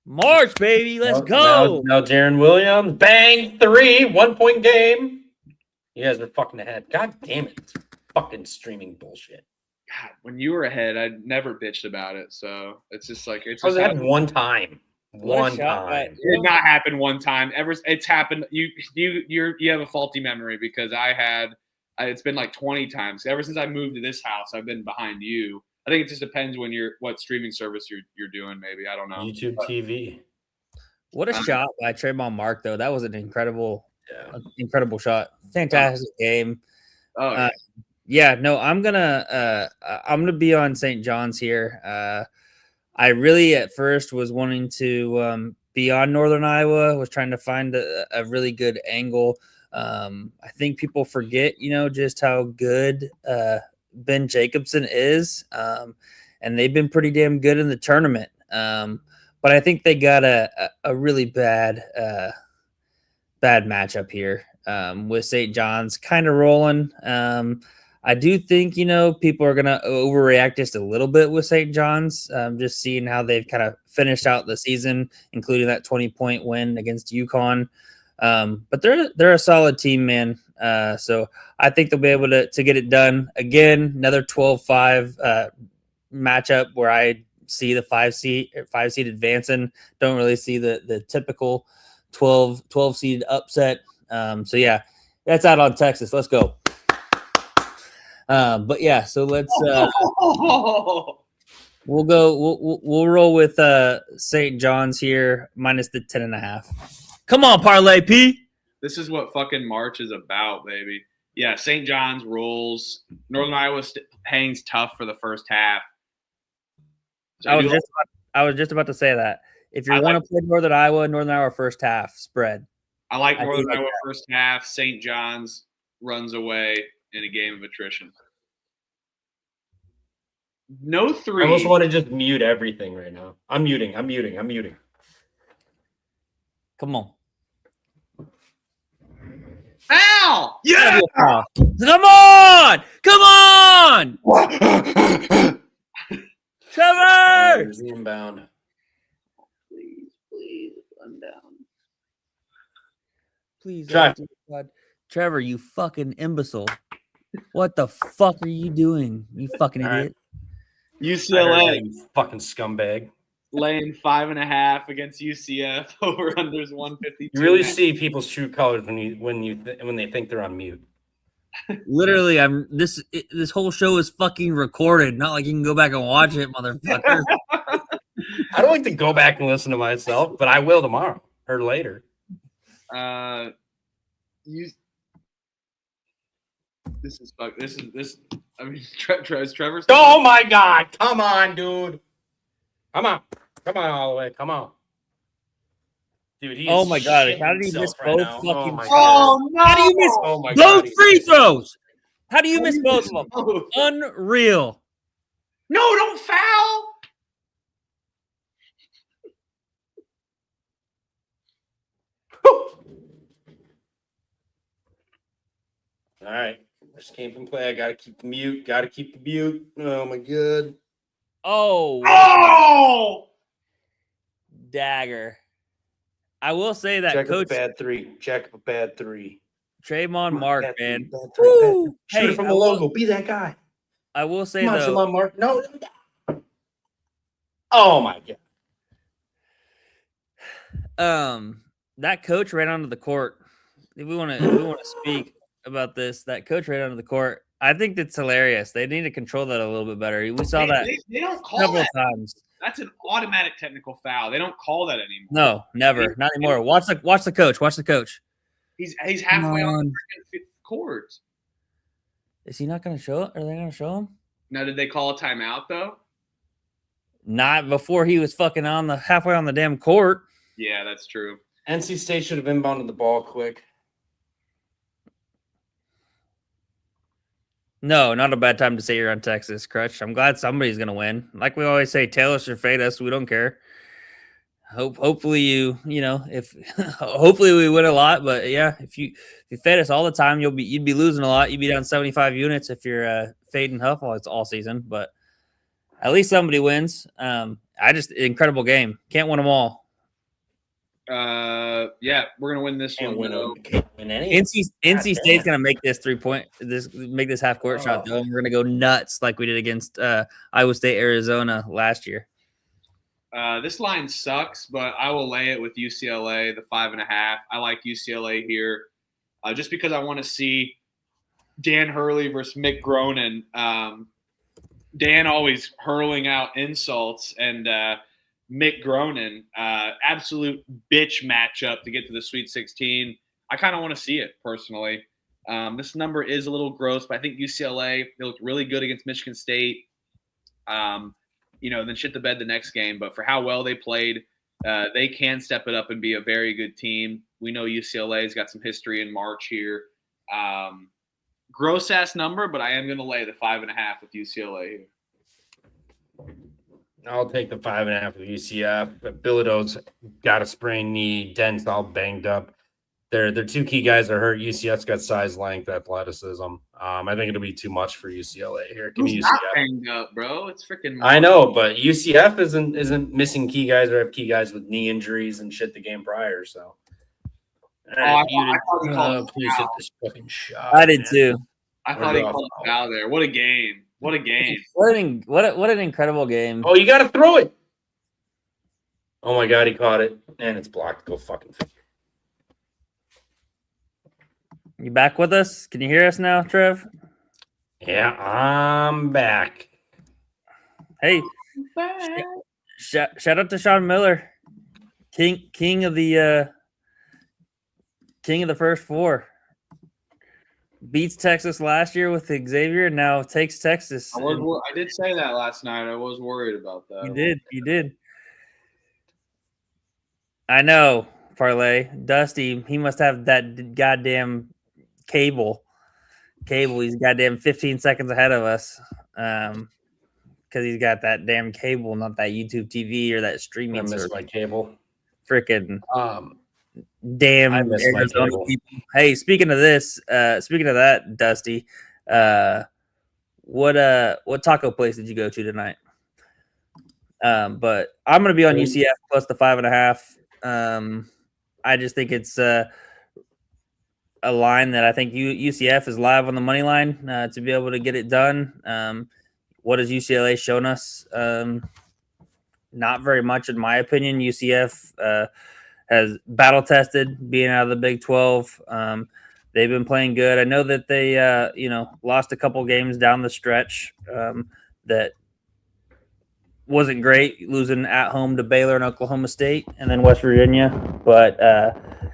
Speaker 2: March, baby, let's go.
Speaker 1: Now Darren Williams, bang, 3, 1-point game. You guys are fucking ahead. God damn it. It's fucking streaming bullshit.
Speaker 3: God, when you were ahead, I never bitched about it. So it's just like it's
Speaker 1: I was
Speaker 3: just
Speaker 1: ahead one time. One time.
Speaker 3: It did not happen one time. It's happened. You have a faulty memory because it's been like 20 times. Ever since I moved to this house, I've been behind you. I think it just depends what streaming service you're doing. Maybe I don't know.
Speaker 1: YouTube TV.
Speaker 2: What a shot by Trayvon Mark, though. That was an incredible shot. Fantastic game.
Speaker 3: Oh,
Speaker 2: yeah. No, I'm gonna be on St. John's here. I really at first was wanting to be on Northern Iowa. Was trying to find a really good angle. I think people forget, just how good Ben Jacobson is, and they've been pretty damn good in the tournament. But I think they got a really bad matchup here with St. John's kind of rolling. I do think, people are going to overreact just a little bit with St. John's, just seeing how they've kind of finished out the season, including that 20-point win against UConn. But they're a solid team, man. So I think they'll be able to get it done. Again, another 12-5 matchup where I see the 5 seed advancing. Don't really see the typical 12 seed upset. So yeah, that's out on Texas. Let's go. But yeah, so let's we'll roll with St. John's here minus the 10.5. Come on, Parlay P.
Speaker 3: This is what fucking March is about, baby. Yeah, St. John's rolls. Northern Iowa hangs tough for the first half. So
Speaker 2: I was just about to say that. If you want to play Northern Iowa first half spread.
Speaker 3: I like Northern Iowa first half. St. John's runs away in a game of attrition. No 3.
Speaker 1: I almost want to just mute everything right now. I'm muting.
Speaker 2: Come on.
Speaker 3: Foul!
Speaker 2: Yeah! Come on! Trevor!
Speaker 1: There's the inbound.
Speaker 3: Please, run down.
Speaker 2: Please,
Speaker 1: Try.
Speaker 2: God. Trevor, you fucking imbecile. What the fuck are you doing? You fucking idiot.
Speaker 3: UCLA.
Speaker 1: You fucking scumbag.
Speaker 3: Laying 5.5 against UCF. Over unders 152.
Speaker 1: You really see people's true colors when they think they're on mute.
Speaker 2: Literally, this whole show is fucking recorded. Not like you can go back and watch it, motherfucker.
Speaker 1: I don't like to go back and listen to myself, but I will tomorrow or later.
Speaker 3: This. I mean, Trevor's.
Speaker 1: Oh my God! Come on, dude. Come on all the way. Come on, dude. He is
Speaker 2: oh my God!
Speaker 1: shitting
Speaker 2: How did he miss
Speaker 1: himself right
Speaker 2: both
Speaker 1: now.
Speaker 2: fucking?
Speaker 3: Oh no!
Speaker 2: How do you miss
Speaker 1: Oh my
Speaker 2: both
Speaker 1: God,
Speaker 2: free throws? How do you miss both of them?
Speaker 3: Both?
Speaker 2: Unreal.
Speaker 3: No, don't foul.
Speaker 1: All right. Just came from play. I gotta keep the mute. Oh my God.
Speaker 2: Oh, dagger. I will say that
Speaker 1: Check
Speaker 2: Coach
Speaker 1: a bad 3. Check a bad 3.
Speaker 2: Trayvon Mark,
Speaker 1: Bad
Speaker 2: man.
Speaker 1: three, bad 3,
Speaker 2: Woo!
Speaker 1: bad 3. Shoot it from the logo. Be that guy.
Speaker 2: I will say
Speaker 1: Come on,
Speaker 2: though,
Speaker 1: Shalom Mark. No. Oh my God.
Speaker 2: that coach ran onto the court. If we want to speak about this, that coach ran onto the court. I think that's hilarious. They need to control that a little bit better. We saw that
Speaker 3: They don't call
Speaker 2: several
Speaker 3: that.
Speaker 2: times.
Speaker 3: That's an automatic technical foul. They don't call that anymore.
Speaker 2: No, never, not anymore. Watch the coach. Watch the coach.
Speaker 3: He's halfway on the freaking court.
Speaker 2: Is he not going to show it? Are they going to show him?
Speaker 3: Now, did they call a timeout though?
Speaker 2: Not before he was fucking halfway on the damn court.
Speaker 3: Yeah, that's true.
Speaker 1: NC State should have inbounded the ball quick.
Speaker 2: No, not a bad time to say you're on Texas, Crutch. I'm glad somebody's going to win. Like we always say, Taylor should fade us. We don't care. Hopefully hopefully we win a lot. But yeah, if you fade us all the time, you'd be losing a lot. You'd be down 75 units if you're fading Huff all season. But at least somebody wins. Incredible game. Can't win them all.
Speaker 3: Yeah, we're gonna win this
Speaker 1: Can't
Speaker 3: one.
Speaker 1: win any.
Speaker 2: NC State's gonna make this make this half court shot though. And we're gonna go nuts like we did against Iowa State, Arizona last year.
Speaker 3: This line sucks, but I will lay it with UCLA, the 5.5. I like UCLA here, just because I want to see Dan Hurley versus Mick Cronin. Dan always hurling out insults, and Mick Cronin, absolute bitch matchup to get to the Sweet 16. I kind of want to see it personally. This number is a little gross, but I think UCLA, they looked really good against Michigan State. Then shit the bed the next game. But for how well they played, they can step it up and be a very good team. We know UCLA's got some history in March here. Gross ass number, but I am going to lay the 5.5 with UCLA here.
Speaker 1: I'll take the 5.5 with UCF. But Bilodeau's got a sprained knee. Dent's all banged up. They're two key guys that are hurt. UCF's got size, length, athleticism. I think it'll be too much for UCLA here. Give me
Speaker 3: Who's
Speaker 1: UCF.
Speaker 3: not banged up, bro? It's freaking.
Speaker 1: I know, but UCF isn't missing key guys or have key guys with knee injuries and shit the game prior. So
Speaker 3: I thought he called
Speaker 1: please hit this fucking shot.
Speaker 2: I did too.
Speaker 3: I thought he called a foul there. What a game. What a game.
Speaker 2: What an incredible game.
Speaker 1: Oh, you got to throw it. Oh, my God, he caught it. And it's blocked. Go fucking figure.
Speaker 2: You back with us? Can you hear us now, Trev?
Speaker 1: Yeah, I'm back.
Speaker 2: Hey, shout out to Sean Miller, king of the first four. Beats Texas last year with Xavier, and now takes Texas.
Speaker 3: I did say that last night. I was worried about that.
Speaker 2: You did. I know, Parlay. Dusty, he must have that goddamn cable. He's goddamn 15 seconds ahead of us. Because he's got that damn cable, not that YouTube TV or that streaming.
Speaker 1: I miss my cable.
Speaker 2: Freaking
Speaker 1: damn
Speaker 2: Arizona people. Hey, speaking of that, Dusty, what taco place did you go to tonight? But I'm gonna be on UCF plus the 5.5. I just think it's a line that I think UCF is live on the money line to be able to get it done. What has UCLA shown us? Not very much, in my opinion. UCF has battle tested being out of the Big 12. They've been playing good. I know that they, lost a couple games down the stretch that wasn't great, losing at home to Baylor and Oklahoma State and then West Virginia, but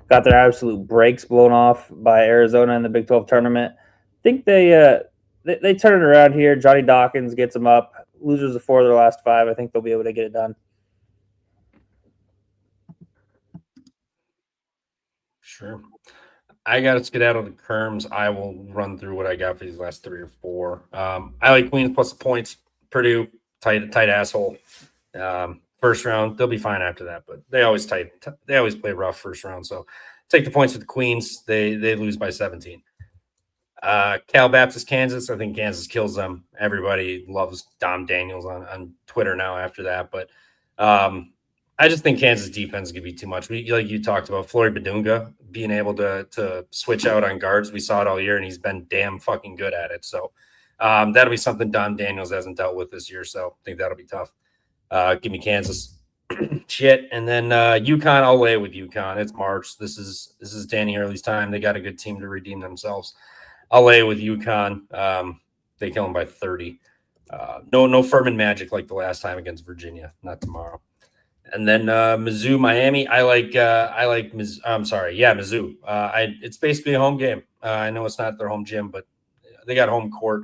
Speaker 2: got their absolute brakes blown off by Arizona in the Big 12 tournament. I think they turn it around here. Johnny Dawkins gets them up. Losers of 4 of their last 5. I think they'll be able to get it done.
Speaker 1: Sure. I got to skedaddle the Kerms. I will run through what I got for these last 3 or 4. I like Queens plus the points. Purdue, tight asshole. First round, they'll be fine after that, but they always play rough first round. So take the points with the Queens. They lose by 17. Cal Baptist, Kansas. I think Kansas kills them. Everybody loves Dom Daniels on Twitter now after that. But I just think Kansas defense could be too much. Like you talked about, Flory Badunga being able to switch out on guards. We saw it all year, and he's been damn fucking good at it. So that'll be something Dom Daniels hasn't dealt with this year. So I think that'll be tough. Give me Kansas. Shit. And then UConn, I'll lay with UConn. It's March. This is Danny Early's time. They got a good team to redeem themselves. I'll lay with UConn. They kill them by 30. No Furman magic like the last time against Virginia. Not tomorrow. And then Mizzou, Miami. I like Mizzou. I'm sorry. Yeah, Mizzou. It's basically a home game. I know it's not their home gym, but they got home court.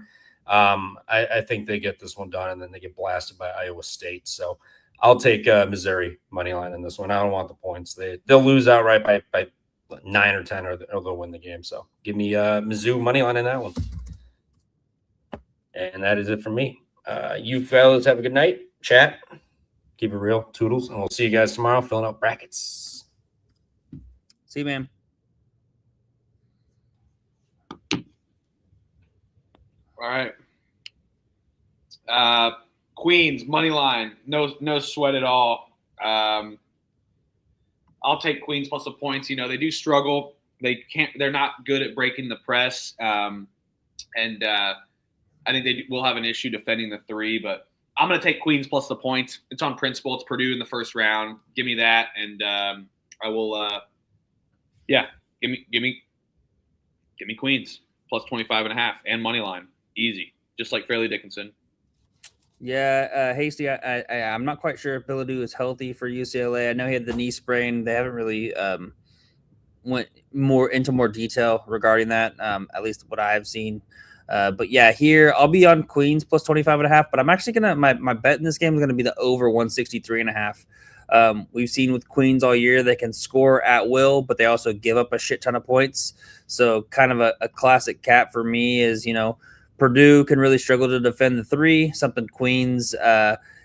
Speaker 1: I think they get this one done, and then they get blasted by Iowa State. So I'll take Missouri money line in this one. I don't want the points. They'll lose outright by 9 or 10, or they'll win the game. So give me Mizzou money line in that one. And that is it for me. You fellas have a good night. Chat. Keep it real. Toodles. And we'll see you guys tomorrow filling out brackets.
Speaker 2: See you, man.
Speaker 3: All right. Queens money line. No sweat at all. I'll take Queens plus the points. You know, they do struggle. They're not good at breaking the press. And I think they will have an issue defending the 3, but I'm going to take Queens plus the points. It's on principle. It's Purdue in the first round. Give me that. And I will, give me Queens plus 25.5 and money line. Easy. Just like Fairleigh Dickinson.
Speaker 2: Yeah, Hasty, I'm not quite sure if Billadu is healthy for UCLA. I know he had the knee sprain. They haven't really went into more detail regarding that, at least what I've seen. But yeah, here I'll be on Queens plus 25.5, but I'm actually going to, my bet in this game is going to be the over 163.5. We've seen with Queens all year, they can score at will, but they also give up a shit ton of points. So kind of a classic cap for me is, Purdue can really struggle to defend the 3, something Queens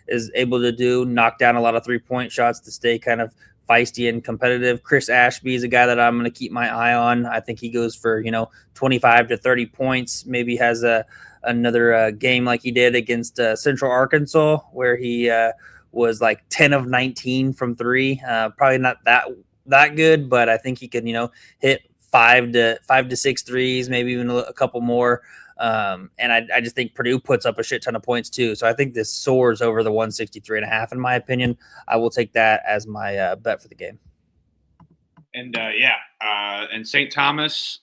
Speaker 2: is able to do, knock down a lot of 3-point shots to stay kind of feisty and competitive. Chris Ashby is a guy that I'm going to keep my eye on. I think he goes for, 25 to 30 points, maybe has another game like he did against Central Arkansas, where he was like 10 of 19 from 3. Probably not that that good, but I think he could, hit 5 to 6 threes, maybe even a couple more. And I just think Purdue puts up a shit ton of points too. So I think this soars over the 163.5 in my opinion. I will take that as my bet for the game.
Speaker 3: And and St. Thomas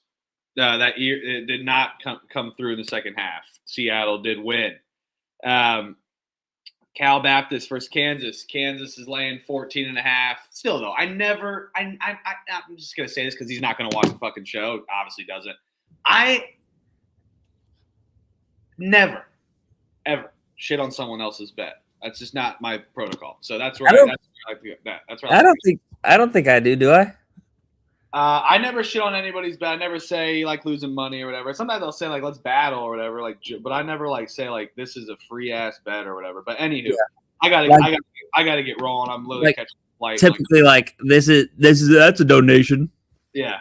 Speaker 3: that year it did not come through in the second half. Seattle did win. Cal Baptist versus Kansas. Kansas is laying 14.5. Still though, I'm just gonna say this because he's not gonna watch the fucking show. Obviously doesn't. I never, ever shit on someone else's bet. That's just not my protocol. So that's where
Speaker 2: I don't think I do I?
Speaker 3: I never shit on anybody's bet. I never say you like losing money or whatever. Sometimes they'll say like let's battle or whatever. But I never like say like this is a free ass bet or whatever. But anywho, I gotta get rolling. I'm literally catching a flight.
Speaker 2: Typically, that's a donation.
Speaker 3: Yeah.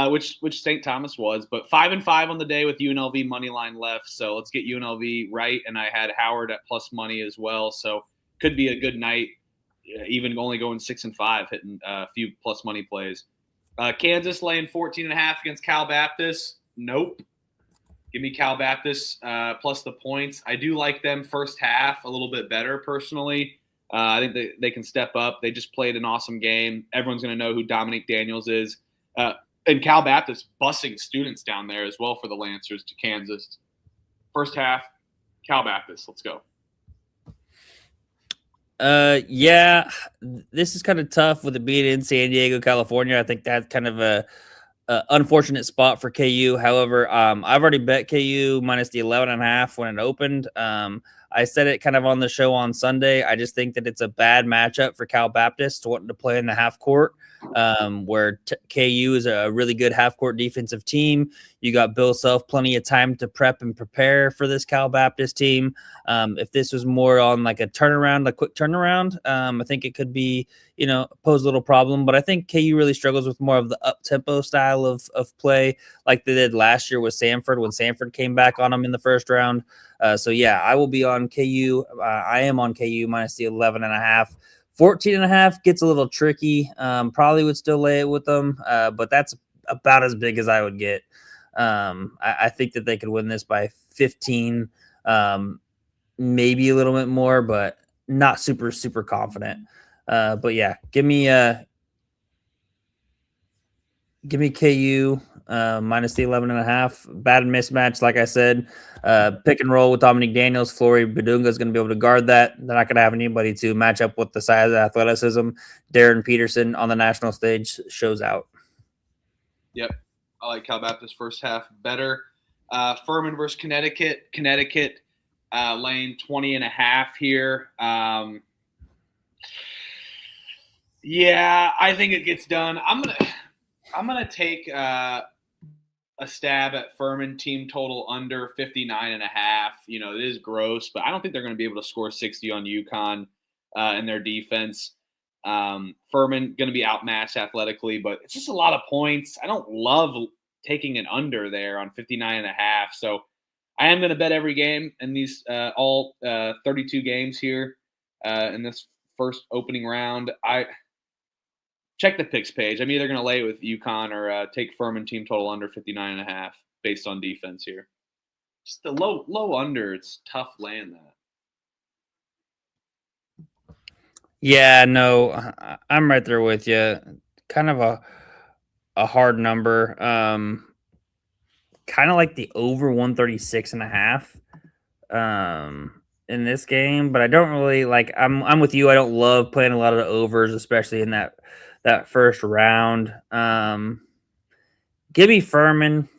Speaker 3: Which St. Thomas was, but 5-5 on the day with UNLV money line left. So let's get UNLV right. And I had Howard at plus money as well. So could be a good night. Even only going 6-5, hitting a few plus money plays. Kansas laying 14.5 against Cal Baptist. Nope. Give me Cal Baptist plus the points. I do like them first half a little bit better personally. I think they can step up. They just played an awesome game. Everyone's going to know who Dominique Daniels is. And Cal Baptist bussing students down there as well for the Lancers to Kansas. First half, Cal Baptist. Let's go.
Speaker 2: This is kind of tough with it being in San Diego, California. I think that's kind of a unfortunate spot for KU. However, I've already bet KU minus the 11.5 when it opened. I said it kind of on the show on Sunday. I just think that it's a bad matchup for Cal Baptist wanting to play in the half court, where KU is a really good half court defensive team. You got Bill Self plenty of time to prep and prepare for this Cal Baptist team. If this was more on like a quick turnaround, I think it could be, pose a little problem. But I think KU really struggles with more of the up-tempo style of play like they did last year with Samford when Samford came back on them in the first round. So I will be on KU. I am on KU minus the 11.5. 14.5 gets a little tricky. Probably would still lay it with them, but that's about as big as I would get. I think that they could win this by 15, maybe a little bit more, but not super, super confident. But give me KU minus the 11.5. Bad mismatch, like I said. Pick and roll with Dominique Daniels. Flory Badunga is going to be able to guard that. They're not going to have anybody to match up with the size of athleticism. Darren Peterson on the national stage shows out.
Speaker 3: Yep. I like Cal Baptist first half better. Furman versus Connecticut. Connecticut laying 20.5 here. I think it gets done. I'm gonna take a stab at Furman team total under 59.5. It is gross, but I don't think they're going to be able to score 60 on UConn in their defense. Furman going to be outmatched athletically, but it's just a lot of points. I don't love taking an under there on 59.5. So I am going to bet every game in these all 32 games here in this first opening round. I check the picks page. I'm either going to lay it with UConn or take Furman team total under 59.5 based on defense here. Just the low under. It's tough laying that.
Speaker 2: Yeah, no, I'm right there with you. Kind of a hard number. Kind of like the over 136.5 in this game, but I don't really like. I'm with you. I don't love playing a lot of the overs, especially in that first round. Give me Furman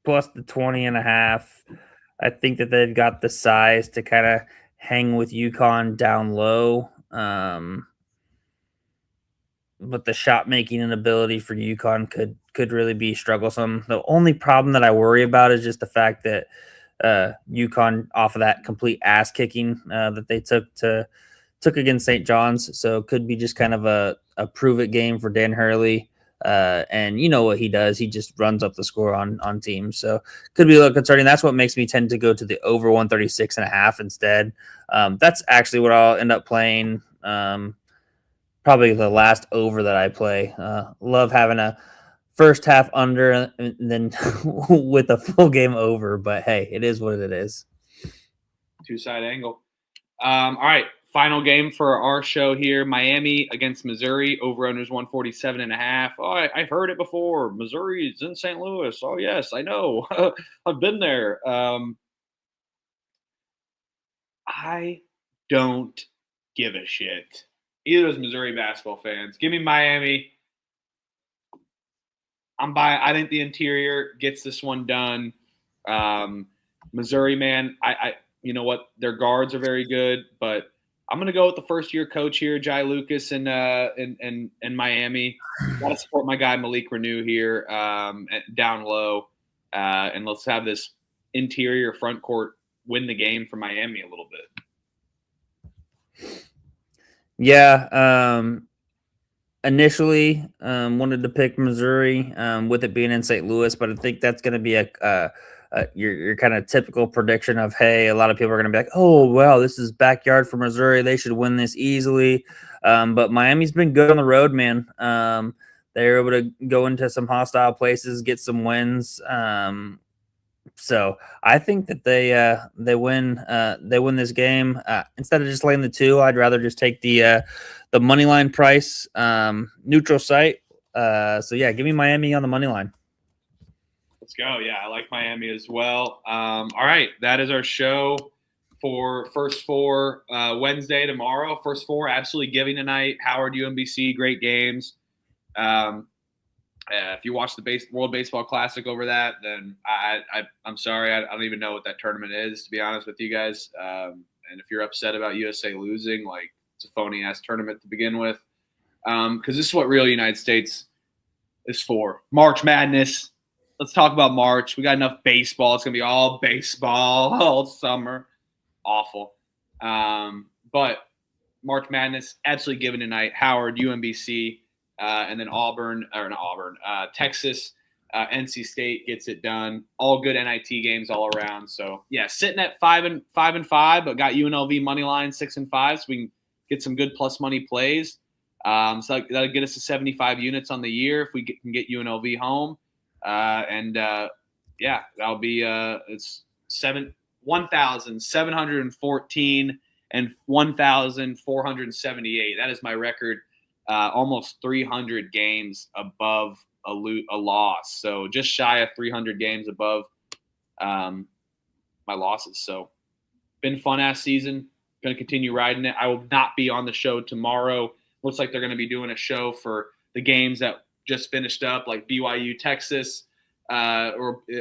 Speaker 2: plus the 20.5. I think that they've got the size to kind of hang with UConn down low. But the shot making and ability for UConn could really be strugglesome. The only problem that I worry about is just the fact that UConn off of that complete ass kicking that they took against St. John's. So it could be just kind of a prove it game for Dan Hurley. And you know what he does. He just runs up the score on teams. So could be a little concerning. That's what makes me tend to go to the over 136.5 instead. That's actually what I'll end up playing. probably the last over that I play. Love having a first half under and then with a full game over. But hey, it is what it is.
Speaker 3: Two-side angle. All right, final game for our show here. Miami against Missouri. Over-unders 147.5. Oh, I've heard it before. Missouri's in St. Louis. Oh, yes, I know. I've been there. I don't give a shit. Either of those Missouri basketball fans. Give me Miami. I think the interior gets this one done. Missouri, man, I you know what? Their guards are very good, but I'm gonna go with the first-year coach here, Jai Lucas, in Miami. Got to support my guy Malik Renew here, down low, and let's have this interior front court win the game for Miami a little bit.
Speaker 2: Yeah. Initially, wanted to pick Missouri, with it being in St. Louis, but I think that's going to be your kind of typical prediction of, hey, a lot of people are going to be like, oh, wow, this is backyard for Missouri. They should win this easily. But Miami's been good on the road, man. They were able to go into some hostile places, get some wins. So I think that they win this game. Instead of just laying the 2, I'd rather just take the money line price, neutral site. So yeah, give me Miami on the money line.
Speaker 3: Let's go. Yeah, I like Miami as well. All right, that is our show for First Four Wednesday tomorrow. First Four absolutely giving tonight. Howard, UMBC, great games. If you watch the World Baseball Classic over that, then I'm sorry. I don't even know what that tournament is, to be honest with you guys. And if you're upset about USA losing, like, it's a phony-ass tournament to begin with. Because this is what real United States is for. March Madness. Let's talk about March. We got enough baseball. It's going to be all baseball all summer. Awful. But March Madness, absolutely given tonight. Howard, UMBC, and then Texas, NC State gets it done. All good NIT games all around. So, yeah, sitting at 5-5, but got UNLV money line 6-5, so we can get some good plus money plays. So that'll get us to 75 units on the year if we can get UNLV home. Yeah, that'll be it's 1,714 and 1,478. That is my record. Almost 300 games above a loss. So just shy of 300 games above my losses. So been fun-ass season. Going to continue riding it. I will not be on the show tomorrow. Looks like they're going to be doing a show for the games that just finished up, like BYU, Texas,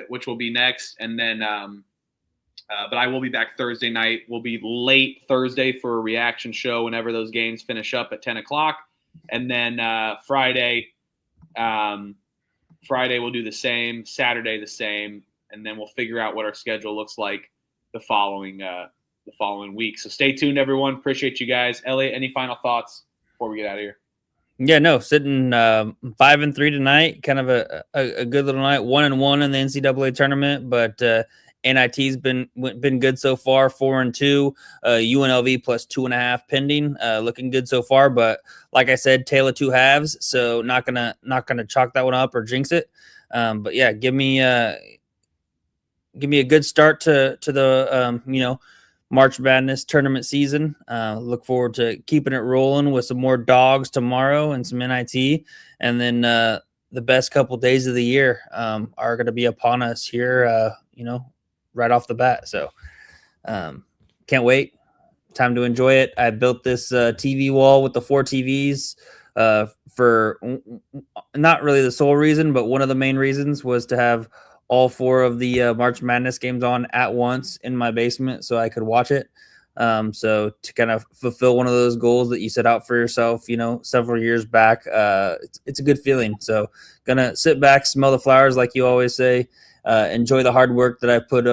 Speaker 3: which will be next. And then but I will be back Thursday night. We'll be late Thursday for a reaction show whenever those games finish up at 10 o'clock. And then Friday we'll do the same. Saturday the same, and then we'll figure out what our schedule looks like the following week. So stay tuned, everyone. Appreciate you guys. Elliot, any final thoughts before we get out of here?
Speaker 2: Yeah, no, sitting 5-3 tonight. Kind of a good little night. 1-1 in the NCAA tournament, but NIT's been good so far. 4-2. UNLV plus 2.5 pending. Looking good so far. But like I said, tale of two halves. So not gonna chalk that one up or jinx it. But yeah, give me a good start to the March Madness tournament season. Look forward to keeping it rolling with some more dogs tomorrow and some NIT, and then the best couple days of the year are going to be upon us here. Right off the bat. So can't wait. Time to enjoy it. I built this TV wall with the 4 TVs for not really the sole reason, but one of the main reasons was to have all 4 of the March Madness games on at once in my basement so I could watch it. So to kind of fulfill one of those goals that you set out for yourself, several years back, it's a good feeling. So gonna sit back, smell the flowers, like you always say, enjoy the hard work that I put,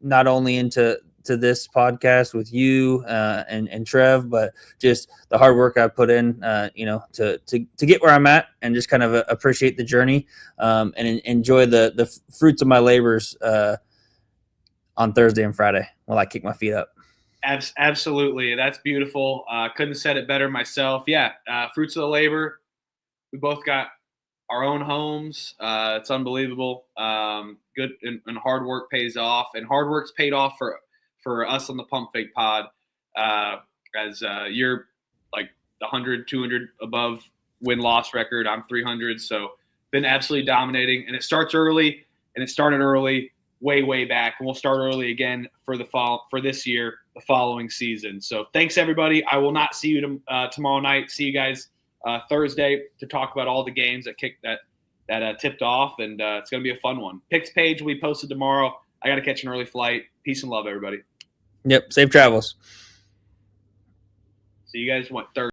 Speaker 2: not only into this podcast with you and Trev, but just the hard work I put in, to get where I'm at, and just kind of appreciate the journey and enjoy the fruits of my labors on Thursday and Friday while I kick my feet up.
Speaker 3: Absolutely. That's beautiful. Couldn't have said it better myself. Yeah. Fruits of the labor. We both got our own homes. It's unbelievable. Good and hard work pays off, and hard work's paid off for us on the Pump Fake Pod. As you're like 100, 200 above win-loss record. I'm 300, so been absolutely dominating. And it starts early, and it started early, way back, and we'll start early again for this year, the following season. So thanks everybody. I will not see you tomorrow night. See you guys Thursday to talk about all the games that tipped off, and it's gonna be a fun one. Picks page will be posted tomorrow. I got to catch an early flight. Peace and love, everybody.
Speaker 2: Yep. Safe travels.
Speaker 3: So you guys Thursday.